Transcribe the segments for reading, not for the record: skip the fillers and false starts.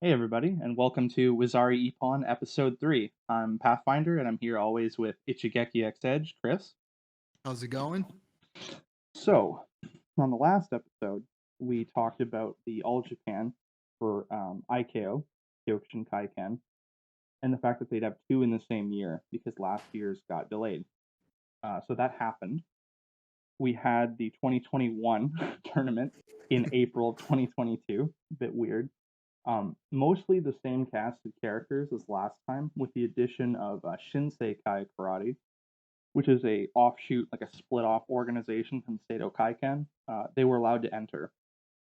Hey everybody, and welcome to Wazari Ippon episode 3. I'm Pathfinder, and I'm here always with Ichigeki X Edge, Chris. How's it going? So, on the last episode, we talked about the All Japan for IKO, Kyokushin Kaiken, and the fact that they'd have two in the same year because last year's got delayed. So that happened. We had the 2021 tournament in April 2022, a bit weird. Mostly the same cast of characters as last time, with the addition of Shinsei Kai Karate, which is a offshoot, like a split-off organization from Seito Kaiken. They were allowed to enter,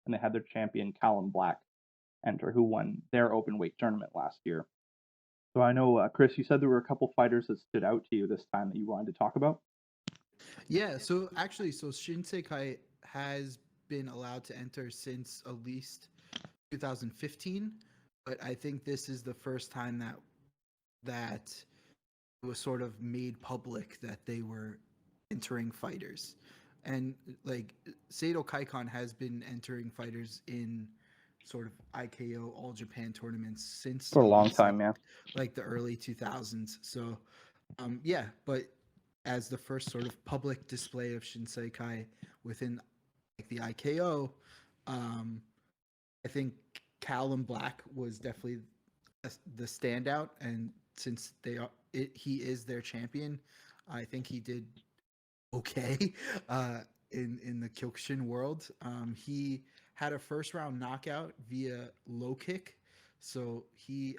and they had their champion Callum Black enter, who won their open weight tournament last year. So I know, Chris, you said there were a couple fighters that stood out to you this time that you wanted to talk about. So Shinsekai has been allowed to enter since at least 2015, but I think this is the first time that it was sort of made public that they were entering fighters. And like Seito Kaikon has been entering fighters in sort of IKO All Japan tournaments since For a at long least time, yeah. like the early 2000s. So yeah, but as the first sort of public display of Shinseikai within like the IKO, um, I think Callum Black was definitely the standout, and since he is their champion, I think he did okay in the Kyokushin world. He had a first round knockout via low kick, so he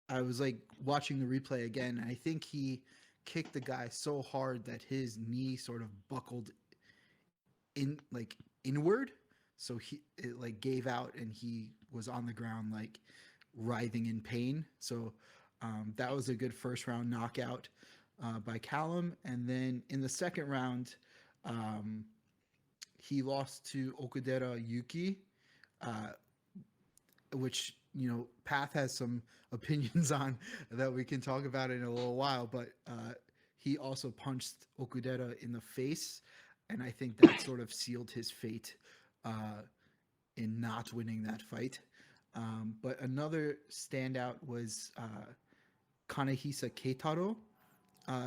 I was like watching the replay again, and I think he kicked the guy so hard that his knee sort of buckled in like inward, so it like gave out, and he was on the ground like writhing in pain. So that was a good first round knockout by Callum, and then in the second round, um, he lost to Okudera Yuki, uh, which Path has some opinions on that we can talk about in a little while. But he also punched Okudera in the face, and I think that sort of sealed his fate uh, in not winning that fight. But another standout was Kanehisa Keitaro.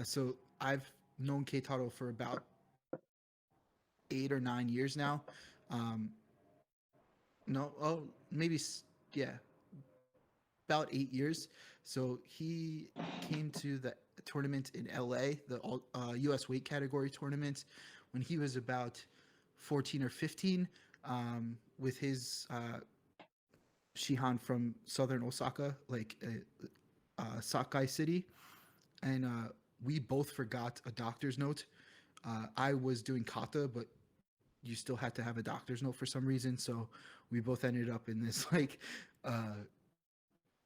So I've known Keitaro for about 8 or 9 years now. Um, no, oh, maybe yeah, about 8 years. So he came to the tournament in LA, the U.S. weight category tournament, when he was about 14 or 15, with his Shihan from southern Osaka, like Sakai City, and we both forgot a doctor's note. I was doing kata, but you still had to have a doctor's note for some reason, so we both ended up in this like uh,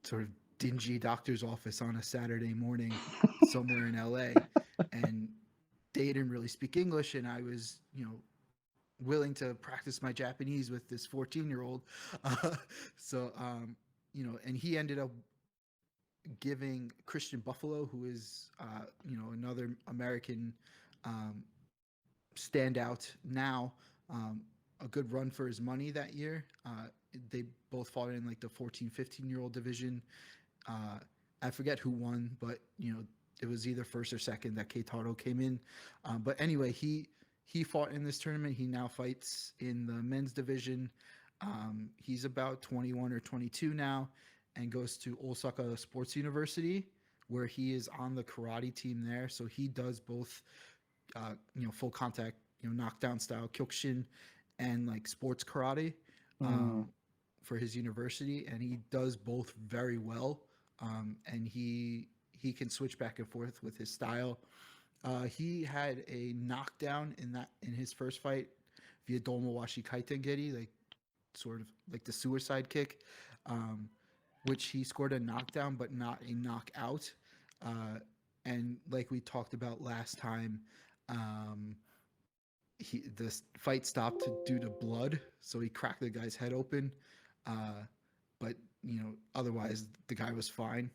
sort of dingy doctor's office on a Saturday morning somewhere in LA, and they didn't really speak English, and I was willing to practice my Japanese with this 14-year-old. Uh, so and he ended up giving Christian Buffalo, who is another American um, standout now, um, a good run for his money that year. They both fought in like the 14, 15-year-old division. Uh, I forget who won, but it was either first or second that Keitaro came in. But anyway, he fought in this tournament. He now fights in the men's division. He's about 21 or 22 now, and goes to Osaka Sports University, where he is on the karate team there. So he does both, full contact, knockdown style Kyokushin and like sports karate Mm. for his university, and he does both very well. And he can switch back and forth with his style. He had a knockdown in his first fight via Domowashi Kaitengeri, like sort of like the suicide kick, um, which he scored a knockdown but not a knockout. Uh, and like we talked about last time, um, the fight stopped due to blood, so he cracked the guy's head open. Uh, but otherwise the guy was fine.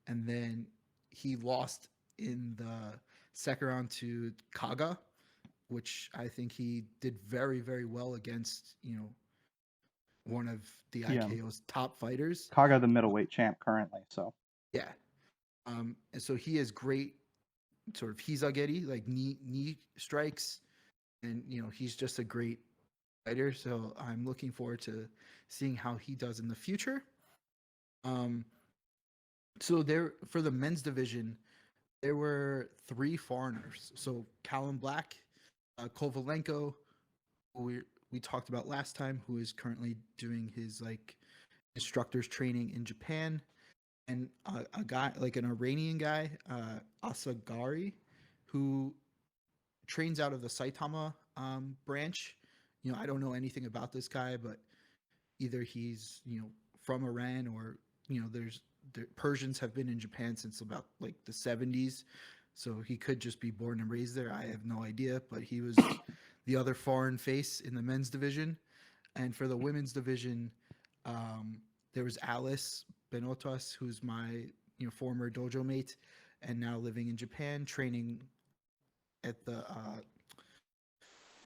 And then he lost in the second round to Kaga, which I think he did very, very well against one of the Yeah. IKO's top fighters. Kaga the middleweight champ currently, so Yeah. And so he has great sort of hizageri, like knee strikes, and he's just a great fighter. So I'm looking forward to seeing how he does in the future. Um, so there for the men's division, there were three foreigners. So Callum Black, Kovalenko, who we talked about last time, who is currently doing his like instructors training in Japan, and a guy like an Iranian guy, Asagari, who trains out of the Saitama branch. I don't know anything about this guy, but either he's from Iran, or there's the Persians have been in Japan since about like the 70s, so he could just be born and raised there. I have no idea, but he was the other foreign face in the men's division. And for the women's division, um, there was Alice Benotas, who's my former dojo mate, and now living in Japan, training at the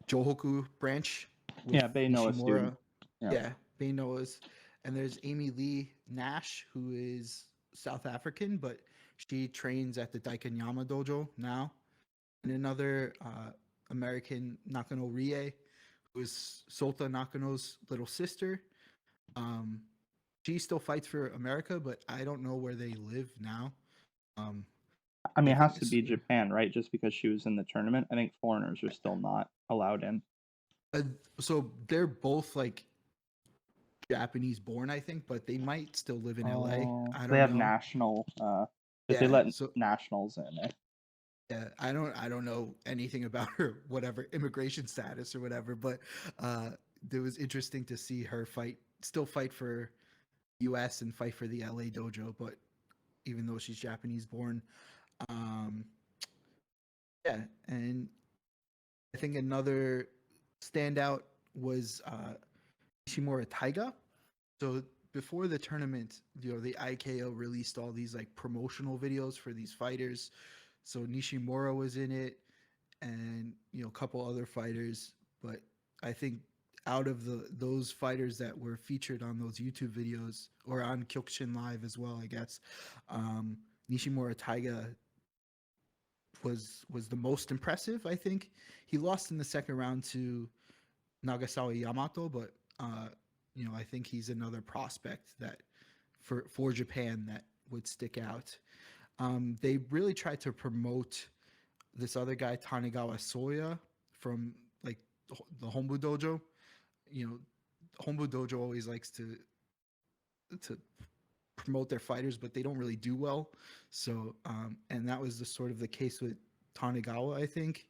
Johoku branch with yeah, Bay Noah student. Nishimura. Yeah. Yeah, Noah's. And there's Amy Lee Nash, who is South African, but she trains at the Daikanyama dojo now. And another American, Nakano Rie, who is Sota Nakano's little sister. Um, she still fights for America, but I don't know where they live now. Um, I I mean, it think has to it's, be Japan, right? Just because she was in the tournament. I think foreigners are still not allowed in. uh, so they're both like Japanese born, I think, but they might still live in LA. Oh, I they don't have know. national, if they Yeah, let so nationals in it. yeah, I don't know anything about her whatever immigration status or whatever, but uh it was interesting to see her still fight for US and fight for the LA dojo, but even though she's Japanese born. Um yeah, and I think another standout was Ishimura Taiga. So before the tournament, the IKO released all these like promotional videos for these fighters. So Nishimura was in it, and a couple other fighters. But I think out of those fighters that were featured on those YouTube videos or on Kyokushin Live as well, I guess, um, Nishimura Taiga was the most impressive. I think he lost in the second round to Nagasawa Yamato, but I think he's another prospect that for Japan that would stick out. They really tried to promote this other guy, Tanigawa Soya, from like the Hombu Dojo. You know, Hombu Dojo always likes to promote their fighters, but they don't really do well. So, and that was the sort of the case with Tanigawa. I think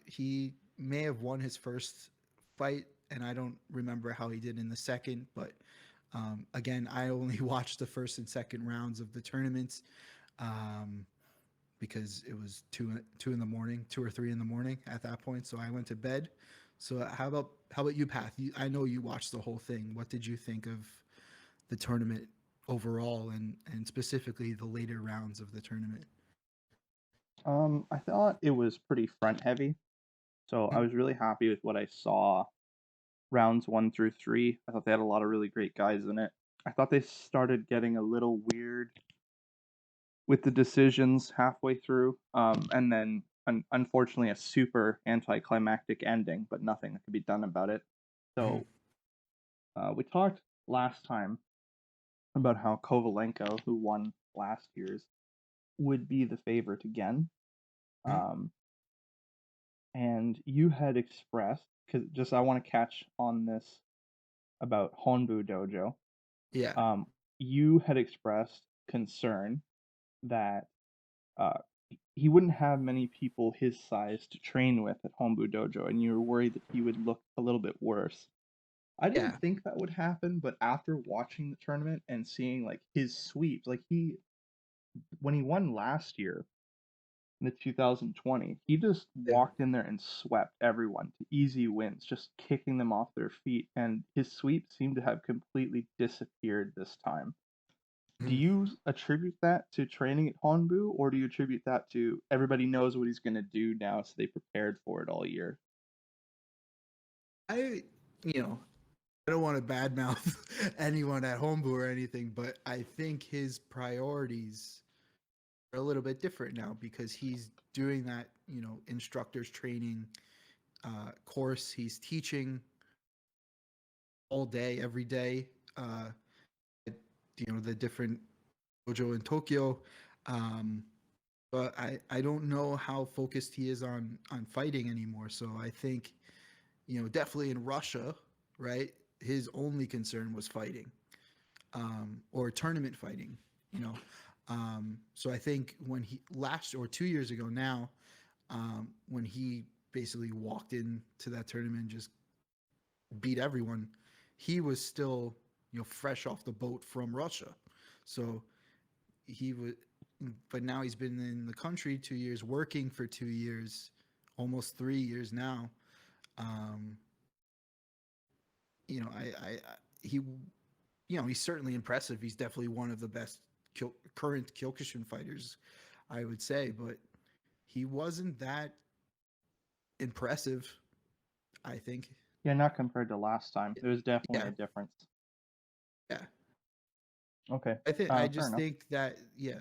he may have won his first fight, and I don't remember how he did in the second. But again, I only watched the first and second rounds of the tournament. Um, because it was 2 in the morning, 2 or 3 in the morning at that point. So I went to bed. So how about you, Path? I know you watched the whole thing. What did you think of the tournament overall, and specifically the later rounds of the tournament? I thought it was pretty front heavy, so I Mm. was really happy with what I saw rounds 1 through 3. I thought they had a lot of really great guys in it. I thought they started getting a little weird with the decisions halfway through, and then unfortunately a super anticlimactic ending, but nothing that could be done about it. Mhm. So we talked last time about how Kovalenko, who won last year's, would be the favorite again. Mhm. Um, and you had expressed, because just I want to catch on this about Honbu Dojo. Yeah, Um, you had expressed concern that uh, he wouldn't have many people his size to train with at Honbu Dojo, and you were worried that he would look a little bit worse. I yeah, didn't think that would happen, but after watching the tournament and seeing like his sweeps, like when he won last year in the 2020, he just yeah. walked in there and swept everyone to easy wins, just kicking them off their feet, and his sweeps seemed to have completely disappeared this time. Do Mhm. you attribute that to training at Honbu, or do you attribute that to everybody knows what he's going to do now, so they prepared for it all year? I you know I don't want to badmouth anyone at Homebrew or anything, but I think his priorities are a little bit different now because he's doing that, instructors training course. He's teaching all day, every day. At, the different dojo in Tokyo. Um, but I don't know how focused he is on fighting anymore. So I think, definitely in Russia, right? His only concern was fighting, or tournament fighting, you know. So I think when he last or 2 years ago now, when he basically walked into that tournament and just beat everyone, he was still, fresh off the boat from Russia. So he was, but now he's been in the country 2 years, working for 2 years, almost 3 years now. Um, he, he's certainly impressive. He's definitely one of the best current Kyokushin fighters, I would say. But he wasn't that impressive, I think. Yeah, not compared to last time. There's definitely Yeah, a difference. yeah. Okay, I fair just enough. think that yeah,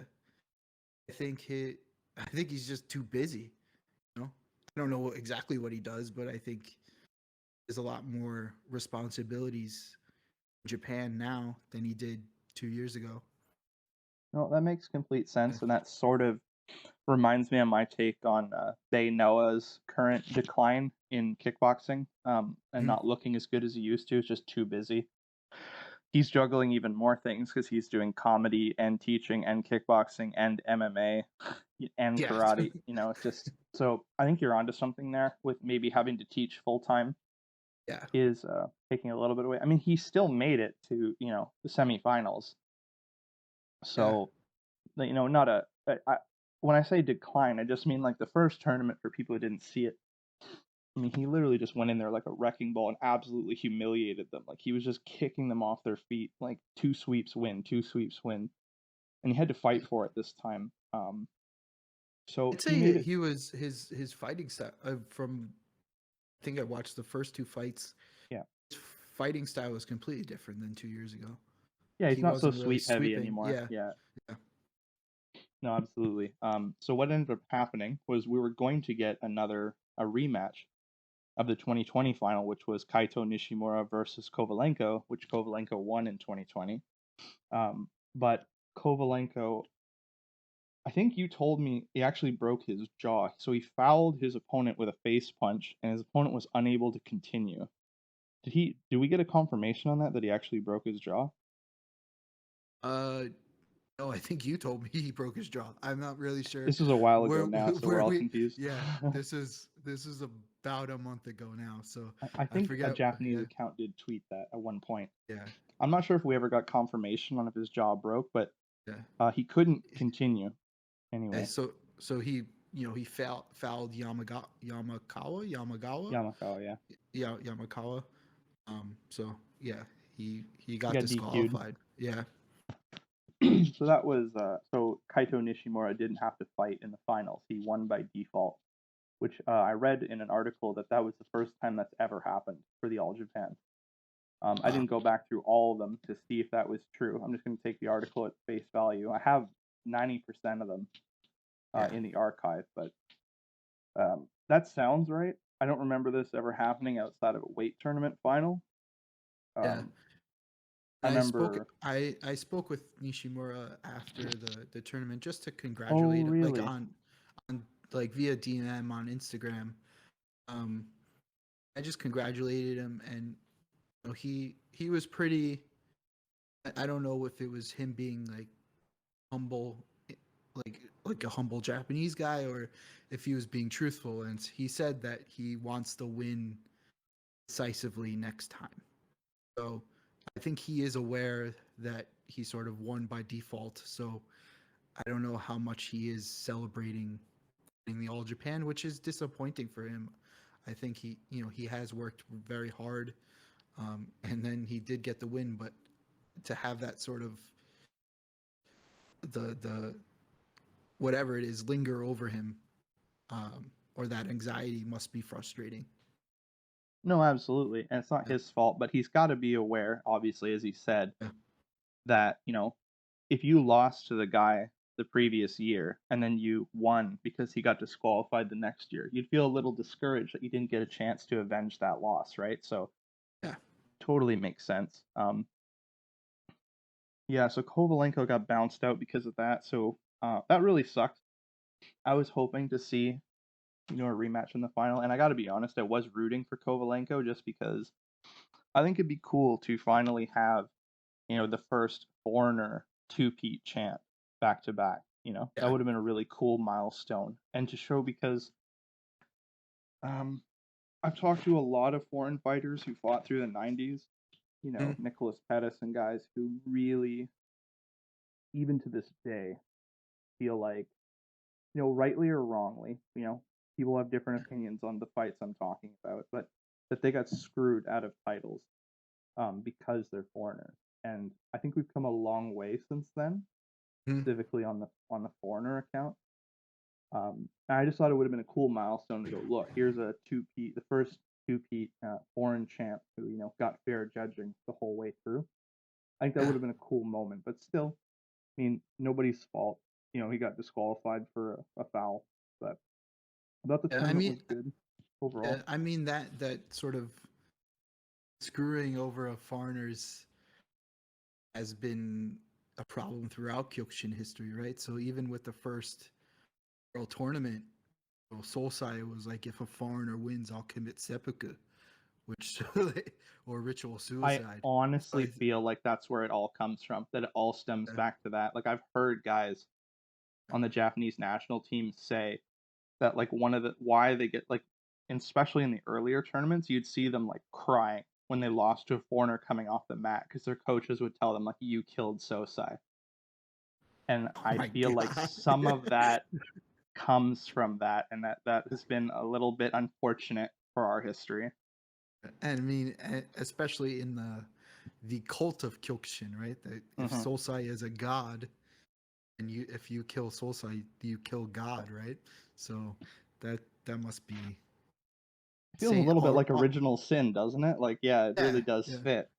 I think I think he's just too busy. I don't know exactly what he does, but I think there's a lot more responsibilities in Japan now than he did 2 years ago. No, that makes complete Yeah. sense, and that sort of reminds me of my take on Bay Noah's current decline in kickboxing, and Mhm. not looking as good as he used to. It's just too busy. He's juggling even more things because he's doing comedy and teaching and kickboxing and MMA and Yeah. karate. It's just so I think you're onto something there with maybe having to teach full time Yeah. is taking a little bit away. I mean, he still made it to the semifinals. Yeah. So not when I say decline, I just mean like the first tournament for people who didn't see it. I mean, he literally just went in there like a wrecking ball and absolutely humiliated them. Like he was just kicking them off their feet, like two sweeps win, two sweeps win, and he had to fight for it this time. So I'd he made say it. he was his fighting style from. I think I watched the first two fights. Yeah, His fighting style was completely different than 2 years ago. yeah. He's He not so wasn't really sweep heavy sweeping. anymore. Yeah. Yeah, Yeah. no, absolutely. So what ended up happening was we were going to get a rematch of the 2020 final, which was Kaito Nishimura versus Kovalenko, which Kovalenko won in 2020. But Kovalenko, I think you told me he actually broke his jaw. So he fouled his opponent with a face punch, and his opponent was unable to continue. Did we get a confirmation on that he actually broke his jaw? Uh, no, I think you told me he broke his jaw. I'm not really sure This was a while where ago now, so we're where all we. confused. Yeah, this is about a month ago now. So I I think a forget. Japanese Yeah, account did tweet that at one point. yeah, I'm not sure if we ever got confirmation on if his jaw broke, but yeah. he couldn't continue Yeah, anyway. so he he fouled Yamagawa, Yamakawa, yeah. yeah, Yamakawa. So yeah, he He got got DQ'd. disqualified. Yeah, So that was so Kaito Nishimura didn't have to fight in the finals. He won by default, which I read in an article that was the first time that's ever happened for the All Japan. I uh, didn't go back through all of them to see if that was true. I'm just going to take the article at face value. I have 90% of them yeah, in the archive, but that sounds right. I don't remember this ever happening outside of a weight tournament final. yeah. Um, I I spoke remember. I spoke with Nishimura after the tournament just to Oh, congratulate him, like really? on like via DM on Instagram. Um, I just congratulated him, and he was pretty. I don't know if it was him being like humble, like a humble Japanese guy, or if he was being truthful. And he said that he wants to win decisively next time. So I think he is aware that he sort of won by default. So I don't know how much he is celebrating winning the All Japan, which is disappointing for him. I think he has worked very hard, and then he did get the win, but to have that sort of the whatever it is linger over him, or that anxiety must be frustrating. No, absolutely, and it's not Yeah, his fault, but he's gotta be aware, obviously, as he said, yeah, that, if you lost to the guy the previous year and then you won because he got disqualified the next year, you'd feel a little discouraged that you didn't get a chance to avenge that loss, right? So yeah. totally makes sense. Yeah, so Kovalenko got bounced out because of that. So that really sucked. I was hoping to see, a rematch in the final, and I got to be honest, I was rooting for Kovalenko just because I think it'd be cool to finally have, the first foreigner two-peat champ back to back. That Yeah. would have been a really cool milestone, and to show because um, I've talked to a lot of foreign fighters who fought through the '90s. Mm, Nicholas Pettis and guys who really, even to this day, feel like, rightly or wrongly, people have different opinions on the fights I'm talking about, but that they got screwed out of titles because they're foreigners. And I think we've come a long way since then, mm, specifically on the foreigner account. And I just thought it would have been a cool milestone to go, look, here's a two-peat, the first two-peat foreign champ who got fair judging the whole way through. I think that would yeah. have been a cool moment, but still, I mean, nobody's fault. He got disqualified for a foul, but I thought the Yeah, I tournament mean, was good overall. that sort of screwing over of foreigners has been a problem throughout Kyokushin history, right? So even with the first world tournament, well, Solsai was like, if a foreigner wins, I'll commit seppuku, which or ritual I suicide. So honestly feel like that's where it all comes from, that it all stems uh, back to that. Like I've heard guys on the Japanese national team say that like one of the why they get like, and especially in the earlier tournaments, you'd see them like crying when they lost to a foreigner coming off the mat because their coaches would tell them like you killed Sosai. And oh I my feel like god. some of that comes from that, and that has been a little bit unfortunate for our history. And I mean, especially in the cult of Kyokushin, right? That if Hmm. Solsai is a god, and if you kill Solsai, you kill God, right? So that must be It feels a insane. little bit like original sin, doesn't it? Like, yeah, it Yeah, really does yeah. fit.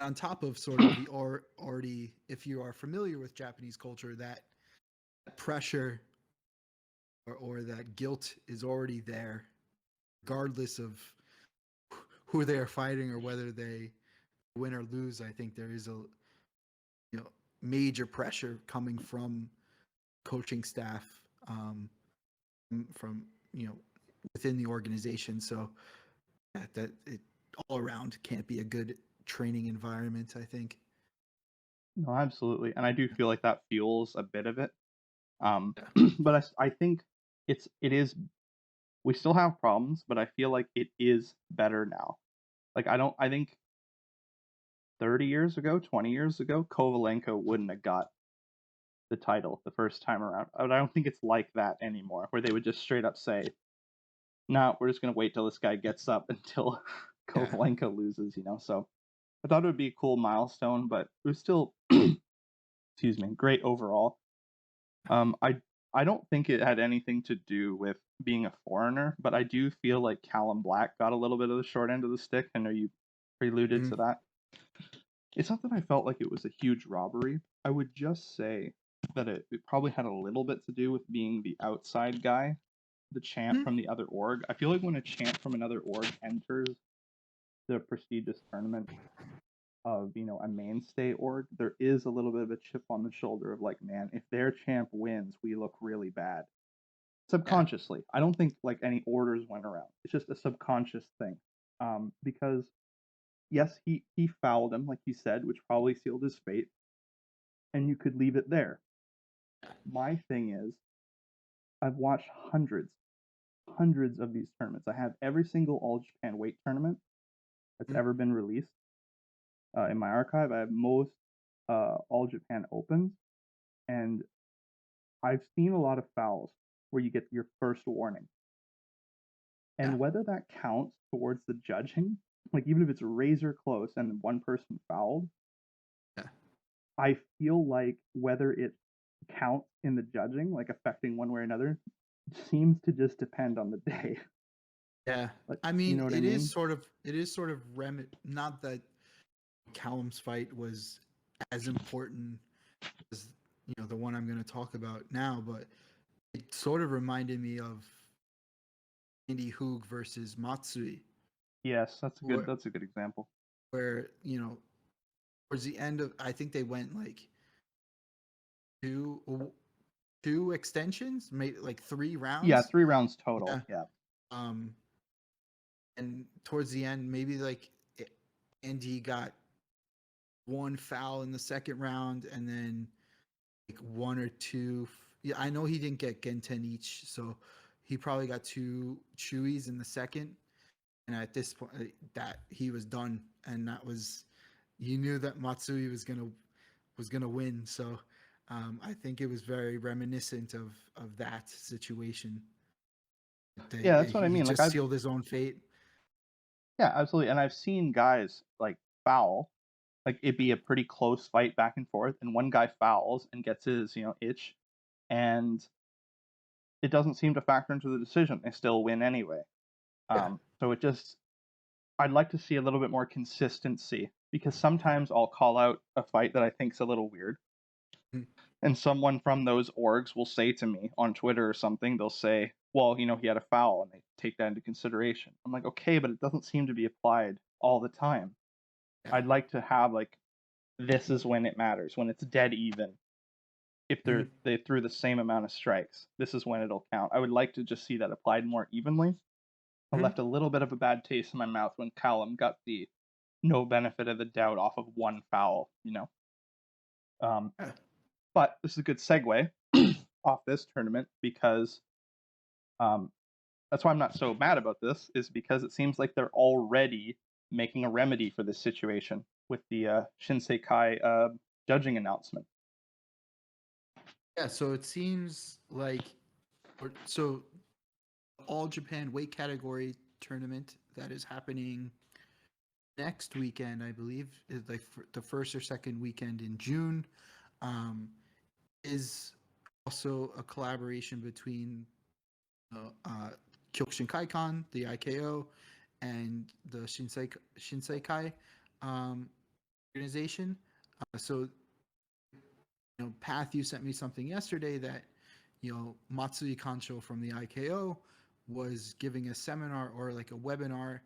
On top of sort of the already, if you are familiar with Japanese culture, that pressure or that guilt is already there, regardless of who they are fighting or whether they win or lose. I think there is a major pressure coming from coaching staff, from within the organization. So that it all around can't be a good training environment, I think. No, absolutely, and I do feel like that fuels a bit of it. Um, Yeah. but I think it is we still have problems, but I feel like it is better now. Like I think 30 years ago, 20 years ago, Kovalenko wouldn't have got the title the first time around. But I don't think it's like that anymore, where they would just straight up say, "No, we're just gonna wait till this guy gets up until Yeah. Kovalenko loses." So I thought it would be a cool milestone, but it was still, excuse me, great overall. I don't think it had anything to do with being a foreigner, but I do feel like Callum Black got a little bit of the short end of the stick. I know you preluded Mhm. to that. It's not that I felt like it was a huge robbery. I would just say that it probably had a little bit to do with being the outside guy, the champ Mhm. from the other org. I feel like when a champ from another org enters the prestigious tournament of, a mainstay org, there is a little bit of a chip on the shoulder of like, man, if their champ wins, we look really bad. Yeah. Subconsciously. I don't think like any orders went around. It's just a subconscious thing. Because yes, he fouled him, like you said, which probably sealed his fate, and you could leave it there. My thing is, I've watched hundreds of these tournaments. I have every single All Japan weight tournament that's Mhm. ever been released in my archive. I have most All Japan Opens, and I've seen a lot of fouls where you get your first warning. Yeah. And whether that counts towards the judging, like even if it's razor close and one person fouled, Yeah. I feel like whether it counts in the judging, like affecting one way or another, seems to just depend on the day. Yeah. Like, I you mean, know what I mean? it is sort of not that Callum's fight was as important as the one I'm going to talk about now, but it sort of reminded me of Andy Hoog versus Matsui, Yes, where that's a good example. where towards the end of, I think they went like two two extensions, maybe like 3 rounds. 3 rounds total. Yeah. Yeah. Um, and towards the end, maybe like Andy got one foul in the second round, and then like one or two. Yeah, I know he didn't get Genten each, so he probably got two chewies in the second. And at this point, that he was done, and that was, you knew that Matsui was gonna win. So I think it was very reminiscent of that situation. Yeah, that's what I He mean. Like just I've sealed his own fate. Yeah, absolutely. And I've seen guys like foul, like it be a pretty close fight back and forth, and one guy fouls and gets his, itch, and it doesn't seem to factor into the decision. They still win anyway. Yeah. So I'd like to see a little bit more consistency because sometimes I'll call out a fight that I think's a little weird, Mm. and someone from those orgs will say to me on Twitter or something, they'll say, well, he had a foul, and they take that into consideration. I'm like, okay, but it doesn't seem to be applied all the time. Yeah. I'd like to have like this is when it matters, when it's dead even. If Mhm. they threw the same amount of strikes, this is when it'll count. I would like to just see that applied more evenly. I Mhm. left a little bit of a bad taste in my mouth when Callum got the no benefit of the doubt off of one foul. Um, Yeah. but this is a good segue off this tournament because um, that's why I'm not so mad about this, is because it seems like they're already making a remedy for this situation with the Shinsei Kai judging announcement. Yeah. So it seems like, so All Japan weight category tournament that is happening next weekend, I believe, is like the first or second weekend in June. Um, is also a collaboration between Kyokushin Kaikon, the IKO, and the Shinsei Kai um, organization. So, Path, you sent me something yesterday that, Matsui Kancho from the IKO was giving a seminar or like a webinar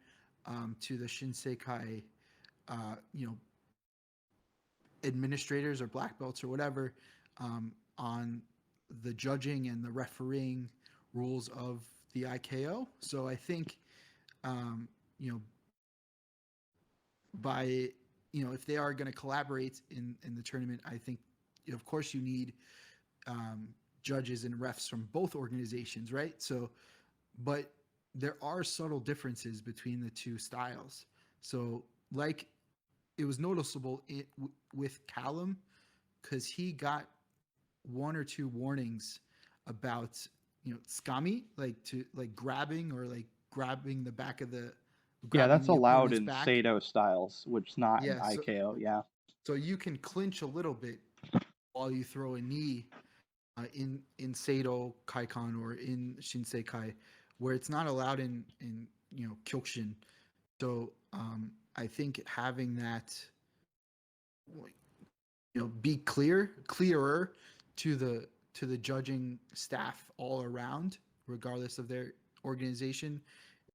to the Shinsei Kai, you know, administrators or black belts or whatever, on the judging and the refereeing rules of the IKO. So I think, um, you know, by if they are going to collaborate in the tournament, I think, of course, you need um, judges and refs from both organizations, right? So, but there are subtle differences between the two styles. So, like, it was noticeable with Callum, because he got one or two warnings about skami, like to like grabbing, or like grabbing the back of the Yeah, grabbing that's the allowed opponent's in back. Sado styles, which is not in Yeah, so IKO. Yeah. you can clinch a little bit while you throw a knee in Sado Kaikon or in Shinsei Kai, where it's not allowed in Kyokushin. So I think having that, be clearer to the judging staff all around, regardless of their organization,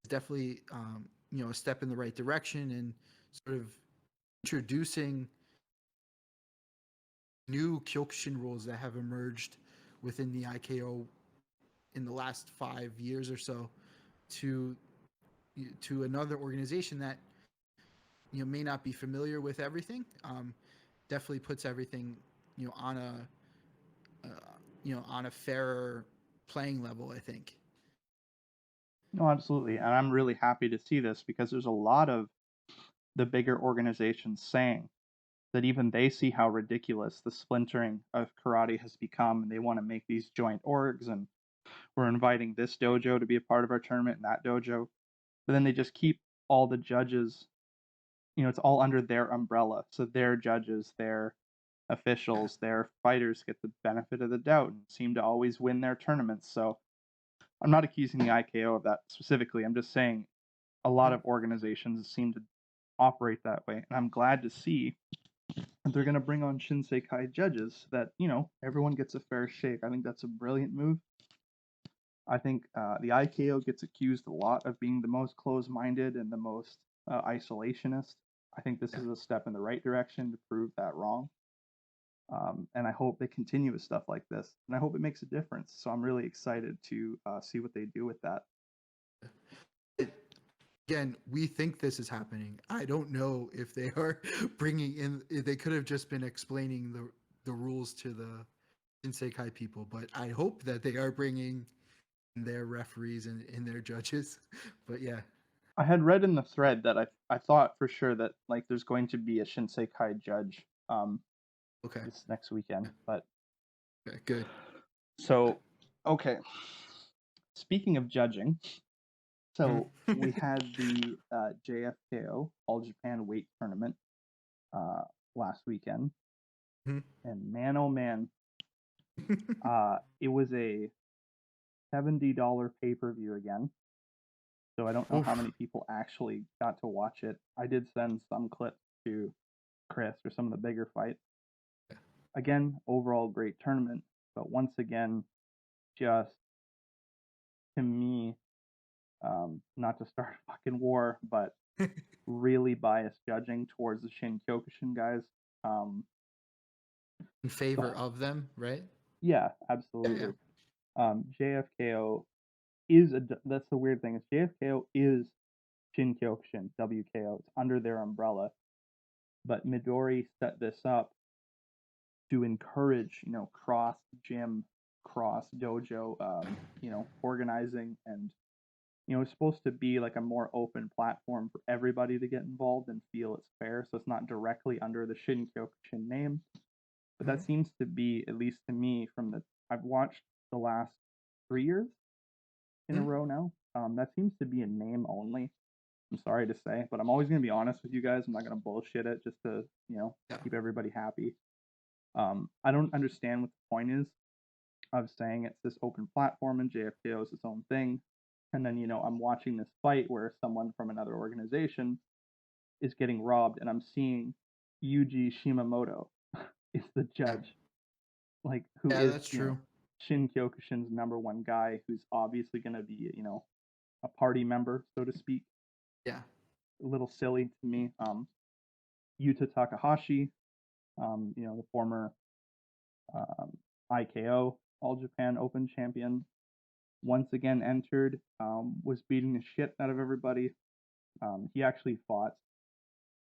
is definitely a step in the right direction, and sort of introducing new Kyokushin rules that have emerged within the IKO in the last 5 years or so, to another organization that may not be familiar with everything. Definitely puts everything on uh, on a fairer playing level, I think. No, absolutely. And I'm really happy to see this because there's a lot of the bigger organizations saying that even they see how ridiculous the splintering of karate has become, and they want to make these joint orgs, and we're inviting this dojo to be a part of our tournament and that dojo. But then they just keep all the judges, it's all under their umbrella. So their judges, their Yeah. officials, their fighters get the benefit of the doubt and seem to always win their tournaments. So I'm not accusing the IKO of that specifically. I'm just saying a lot Mhm. of organizations seem to operate that way, and I'm glad to see that they're going to bring on Shinsei Kai judges so that everyone gets a fair shake. I think that's a brilliant move. I think the IKO gets accused a lot of being the most closed-minded and the most isolationist. I think this Yeah. is a step in the right direction to prove that wrong. And I hope they continue with stuff like this, and I hope it makes a difference. So I'm really excited to see what they do with that. Again, we think this is happening. I don't know if they are bringing in. They could have just been explaining the rules to the Inseikai people, but I hope that they are bringing in their referees and in their judges. But yeah, I had read in the thread that I thought for sure that like there's going to be a Shinsei Kai judge okay, this next weekend, but okay, good. so okay. Speaking of judging, Mhm. so we had the JFKO All Japan Weight Tournament uh, last weekend, Mhm. and man, oh man, it was a $70 pay-per-view again. So I don't know how Oof. many people actually got to watch it. I did send some clips to Chris for some of the bigger fights. Again, overall great tournament, but once again, just to me, not to start a fucking war, but really biased judging towards the Shin Kyokushin guys. Um, In favor of them, right? yeah, Yeah, yeah. absolutely. JFKO is that's the weird thing is JFKO is Shin Kyokushin WKO. It's under their umbrella, but Midori set this up to encourage cross gym, cross dojo, organizing, and it's supposed to be like a more open platform for everybody to get involved and feel it's fair. So it's not directly under the Shin Kyokushin name, but that Mhm. seems to be, at least to me, from the I've watched the last 3 years in a Mhm. row now. That seems to be a name only. I'm sorry to say, but I'm always gonna be honest with you guys. I'm not gonna bullshit it just to Yeah. keep everybody happy. I don't understand what the point is of saying it's this open platform and JFKO is its own thing. And then, I'm watching this fight where someone from another organization is getting robbed, and I'm seeing Yuji Shimamoto is the Yeah. judge, like who Yeah, is, that's true. Shin Kyokushin's number one guy, who's obviously going to be, a party member, so to speak. Yeah. A little silly to me. Yuta Takahashi, the former IKO All Japan Open champion, once again entered, was beating the shit out of everybody. He actually fought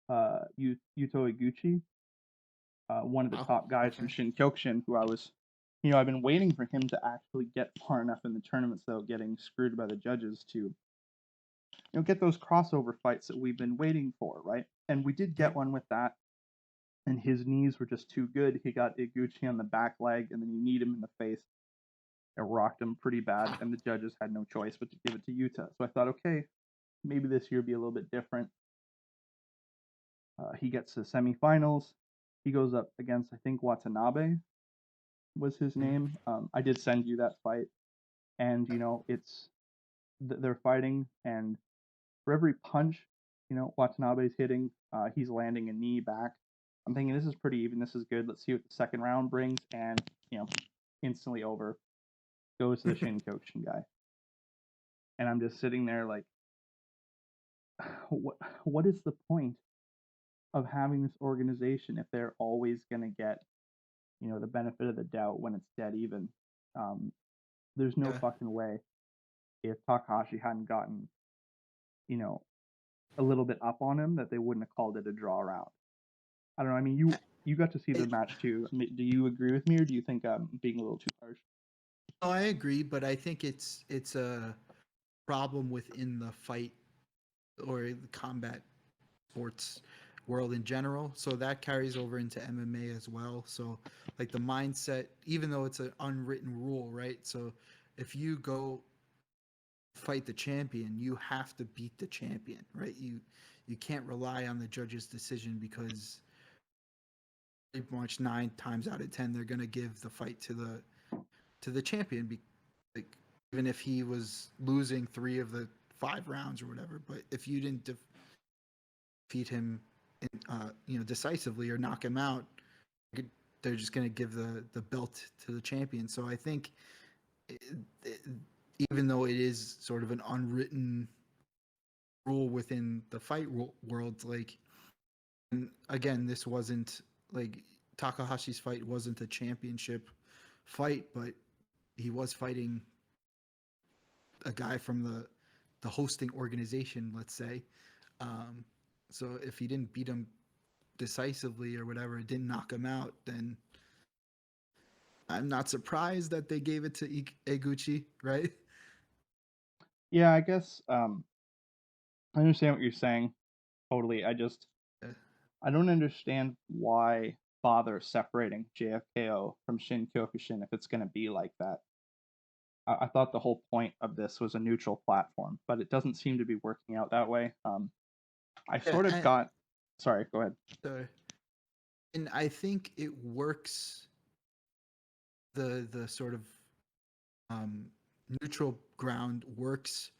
Yuto Iguchi, one of the Wow. top guys from Okay. Shin Kyokushin, who I've been waiting for him to actually get far enough in the tournaments without getting screwed by the judges to, get those crossover fights that we've been waiting for, right? And we did Mhm. get one with that, and his knees were just too good. He got Iguchi on the back leg, and then he kneed him in the face. It rocked him pretty bad, Wow. and the judges had no choice but to give it to Yuta. So I thought, okay, maybe this year be a little bit different. He gets to the semifinals. He goes up against, I think, Watanabe was his Mhm. name. I did send you that fight, and it's they're fighting, and for every punch, Watanabe's hitting, he's landing a knee back. I'm thinking this is pretty even. This is good. Let's see what the second round brings, and instantly over goes to the Shin Kyokushin guy, and I'm just sitting there like, what is the point of having this organization if they're always gonna get the benefit of the doubt when it's dead even. Um, there's no Yeah. fucking way if Takahashi hadn't gotten, you know, a little bit up on him that they wouldn't have called it a draw round. I don't know. I mean, you got to see the I, match too. I mean, do you agree with me, or do you think I'm being a little too harsh? no, I agree, but I think it's a problem within the fight or the combat sports world in general. So that carries over into MMA as well. So like the mindset, even though it's an unwritten rule, right? So if you go fight the champion, you have to beat the champion, right? You can't rely on the judge's decision because pretty much 9 times out of 10 they're gonna give the fight to the champion. Like even if he was losing 3 of the 5 rounds or whatever. But if you didn't defeat him, decisively or knock him out, they're just going to give the belt to the champion. So I think, it, it, even though it is sort of an unwritten rule within the fight world, like, and again, this wasn't like Takahashi's fight wasn't a championship fight, but he was fighting a guy from the hosting organization, let's say. Um, so if he didn't beat him decisively or whatever, it didn't knock him out, then I'm not surprised that they gave it to Eguchi, right? Yeah, I guess I understand what you're saying totally. Yeah. I don't understand why bother separating JFKO from Shin Kyokushin if it's going to be like that. I thought the whole point of this was a neutral platform, but it doesn't seem to be working out that way. I Yeah, sort of got. Sorry, go ahead. uh, and I think it works. The sort of um, neutral ground works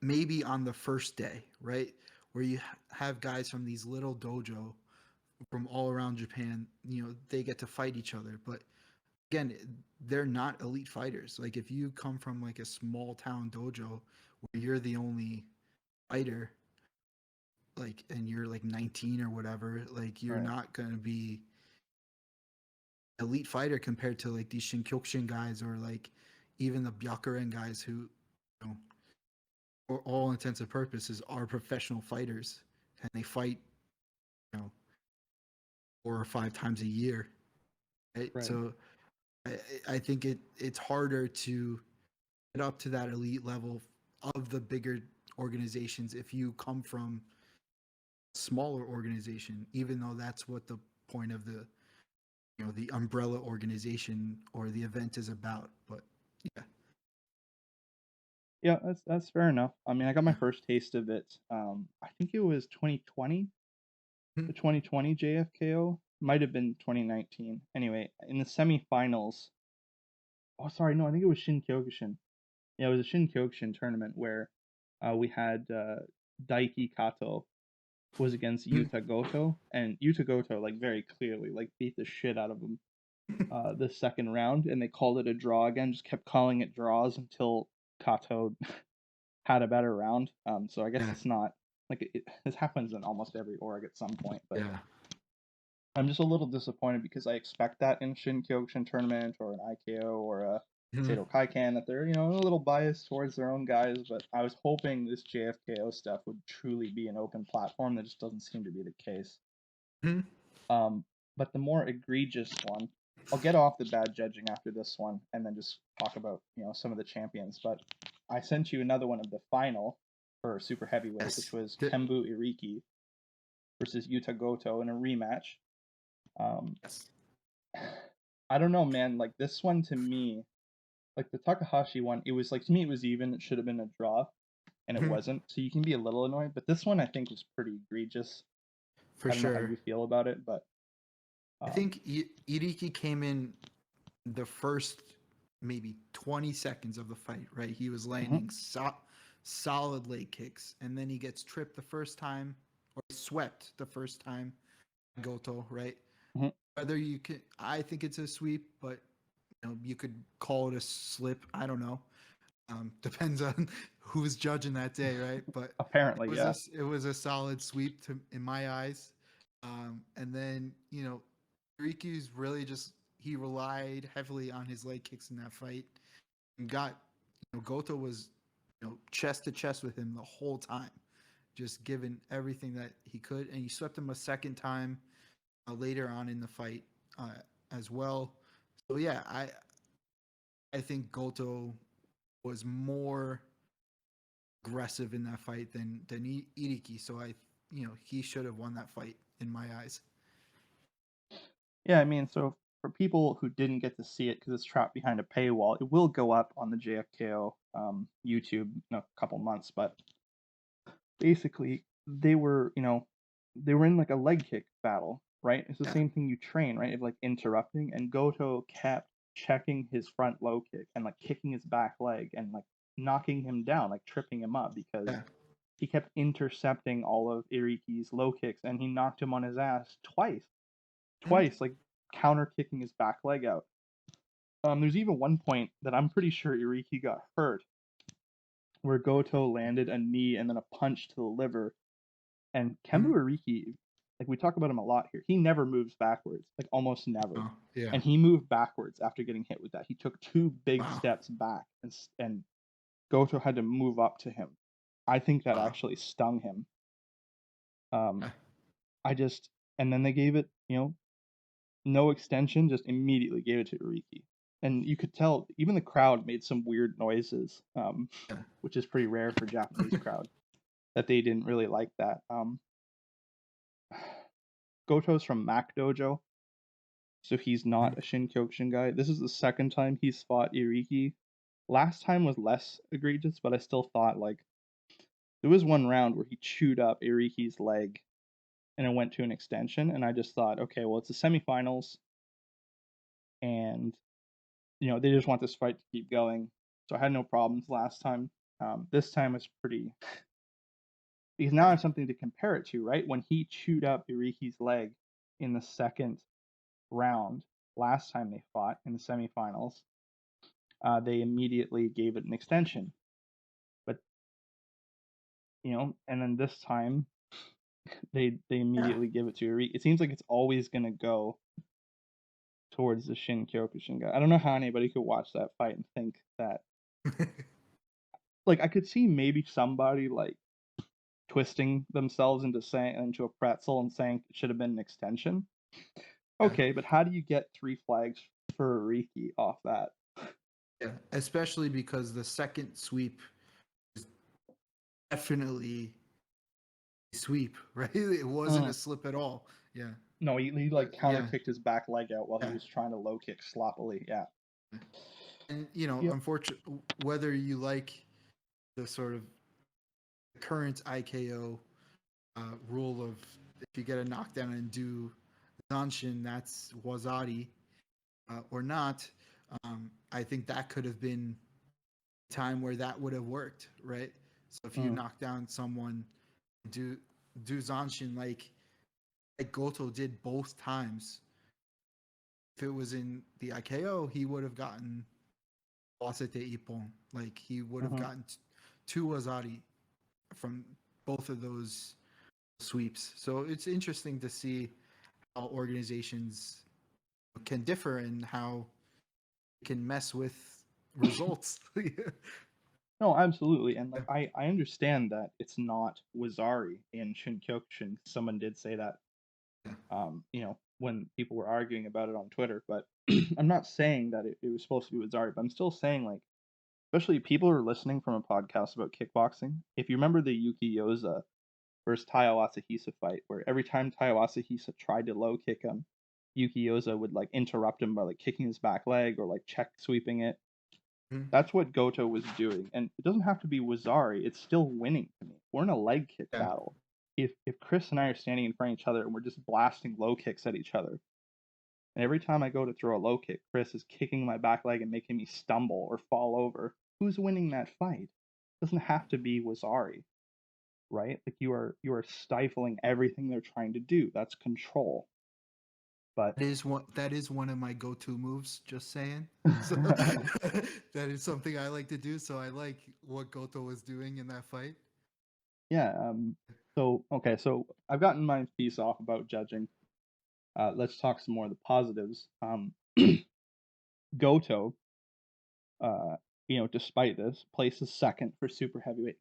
maybe on the first day, right? Where you have guys from these little dojo from all around Japan, they get to fight each other. But again, they're not elite fighters. Like if you come from like a small town dojo where you're the only fighter, like, and you're like 19 or whatever, like you're Right, not going to be elite fighter compared to like these Shinkyokushin guys or like even the Byakuren guys who, you know, for all intents and purposes, are professional fighters and they fight, you know, 4 or 5 times a year. Right? right. So I think it's harder to get up to that elite level of the bigger organizations if you come from a smaller organization, even though that's what the point of the umbrella organization or the event is about. But yeah. Yeah, that's fair enough. I mean, I got my Yeah. first taste of it. I think it was 2020, Hmm. the 2020 JFKO. Might have been 2019. Anyway, in the semifinals. Oh, sorry, no, I think it was Shin Kyokushin. Yeah, it was a Shin Kyokushin tournament where we had Daiki Kato was against Hmm. Yuta Goto, and Yuta Goto like very clearly like beat the shit out of him the second round, and they called it a draw again. Just kept calling it draws until Kato had a better round. So I guess Yeah. it's not like this happens in almost every org at some point, but Yeah. I'm just a little disappointed because I expect that in Shin Kyokushin tournament or an IKO or a Hmm. Seido Kaikan that they're a little biased towards their own guys, but I was hoping this JFKO stuff would truly be an open platform. That just doesn't seem to be the case. Hmm. Um, but the more egregious one, I'll get off the bad judging after this one, and then just talk about some of the champions. But I sent you another one of the final for super heavyweight, which Yes. was Kembu Iriki versus Yuta Goto in a rematch. Um, Yes. I don't know, man. Like this one to me, like the Takahashi one, it was like to me it was even. It should have been a draw, and it Hmm. wasn't. So you can be a little annoyed. But this one I think was pretty egregious. For I don't know how sure. you feel about it, but I um, think Iriki came in the first maybe 20 seconds of the fight, right? He was mhm, landing solid leg kicks, and then he gets tripped the first time, or swept the first time, Goto, right? mhm. Whether you can, I think it's a sweep, but you could call it a slip. I don't know. Depends on who's judging that day, right? But Apparently, yeah. it was a solid sweep in my eyes. And then Riki's really just he relied heavily on his leg kicks in that fight and got Goto was chest to chest with him the whole time, just giving everything that he could, and he swept him a second time later on in the fight uh, as well. So yeah, I think Goto was more aggressive in that fight than Iriki. So he should have won that fight in my eyes. Yeah, I mean, so for people who didn't get to see it because it's trapped behind a paywall, it will go up on the JFKO YouTube in a couple months. But basically, they were in like a leg kick battle, right? It's the Yeah. same thing you train, right? Of like interrupting, and Goto kept checking his front low kick and like kicking his back leg and like knocking him down, like tripping him up because Yeah. he kept intercepting all of Iriki's low kicks and he knocked him on his ass twice. And Twice, like counter kicking his back leg out. There's even one point that I'm pretty sure Iriki got hurt where Goto landed a knee and then a punch to the liver. And Kembu mhm. Iriki, like we talk about him a lot here, he never moves backwards, like almost never. Oh, yeah. And he moved backwards after getting hit with that. He took two big Wow. steps back, and Goto had to move up to him. I think that Wow. actually stung him. Um, Yeah. I just and then they gave it, no extension, just immediately gave it to Iriki. And you could tell even the crowd made some weird noises, Yeah. which is pretty rare for Japanese crowd, that they didn't really like that. Goto's from Mac Dojo, so he's Mhm. not a Shin-Kyokushin guy. This is the second time he's fought Iriki. Last time was less egregious, but I still thought like there was one round where he chewed up Iriki's leg and it went to an extension, and I just thought, okay, well it's the semifinals, and they just want this fight to keep going. So I had no problems last time. This time was pretty because now I Yeah. have something to compare it to, right? When he chewed up Iriki's leg in the second round last time they fought in the semifinals, they immediately gave it an extension. But and then this time they Yeah. immediately give it to Iriki. It seems like it's always gonna go towards the Shin Kyokushin guy. I don't know how anybody could watch that fight and think that. Like I could see maybe somebody like twisting themselves into a pretzel and saying it should have been an extension. Yeah. Okay, but how do you get 3 flags for Ariki off that? Yeah. Especially because the second sweep is definitely a sweep, right? It wasn't Mm. a slip at all. Yeah. No, he like counter Yeah. kicked his back leg out while he Yeah. was trying to low kick sloppily. Yeah. And Yep. unfortunately, whether you like the sort of current IKO rule of if you get a knockdown and do Zanshin, that's Wazari, or not, I think that could have been a time where that would have worked, right? So if you Mm. knock down someone, do do Zanshin like Goto did both times. If it was in the IKO, he would have gotten Wasete Ippon. Like he would have Mm-hmm. gotten two Wazari from both of those sweeps. So it's interesting to see how organizations can differ and how it can mess with results. No, absolutely, and like I understand that it's not Wazari in Shinkyokushin. Someone did say that, when people were arguing about it on Twitter, but I'm not saying that it was supposed to be Wazari, but I'm still saying like, especially people who are listening from a podcast about kickboxing. If you remember the Yuki Yoza versus Taiyo Asahisa fight, where every time Taiyo Asahisa tried to low kick him, Yuki Yoza would like interrupt him by like kicking his back leg or like check sweeping it. Mhm. That's what Goto was doing, and it doesn't have to be Wazari. It's still winning to me. We're in a leg kick Yeah. battle. If Chris and I are standing in front of each other and we're just blasting low kicks at each other, and every time I go to throw a low kick, Chris is kicking my back leg and making me stumble or fall over, who's winning that fight? It doesn't have to be Wazari, right? Like you are stifling everything they're trying to do. That's control. But That is one of my go-to moves. Just saying. So that is something I like to do. So I like what Goto was doing in that fight. yeah, so okay, so I've gotten my piece off about judging. Let's talk some more of the positives. Goto, despite this, places second for super heavyweight.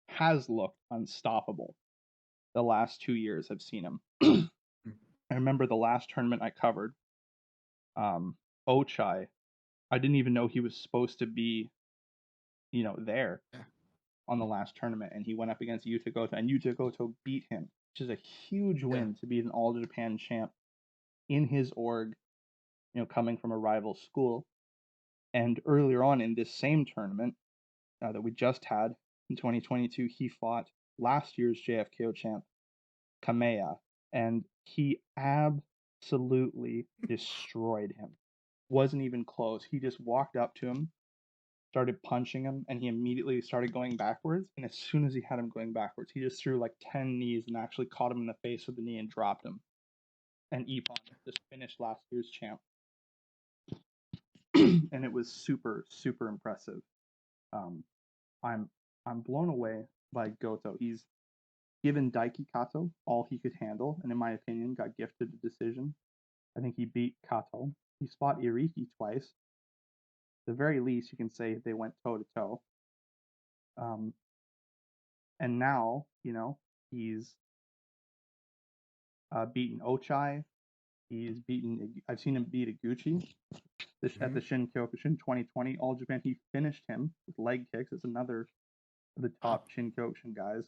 Has looked unstoppable the last 2 years I've seen him. I remember the last tournament I covered, Ochai. I didn't even know he was supposed to be, there Yeah. on the last tournament, and he went up against Yuta Goto, and Yuta Goto beat him, which is a huge Yeah. win to be an All Japan champ in his org, coming from a rival school. And earlier on in this same tournament that we just had in 2022, he fought last year's JFKO champ, Kamea, and he absolutely destroyed him. wasn't even close. He just walked up to him, started punching him, and he immediately started going backwards. And as soon as he had him going backwards, he just threw like 10 knees and actually caught him in the face with the knee and dropped him. And Ippon just finished last year's champ. And it was super, super impressive. Um, I'm I'm blown away by Goto. He's given Daiki Kato all he could handle, and in my opinion, got gifted a decision. I think he beat Kato. He fought Iriki twice. At the very least, you can say they went toe to toe. And now, he's beaten Ochai. He's beaten. I've seen him beat Iguchi at the Shin Kyokushin 2020 All Japan. He finished him with leg kicks. It's another of the top Shin Kyokushin guys.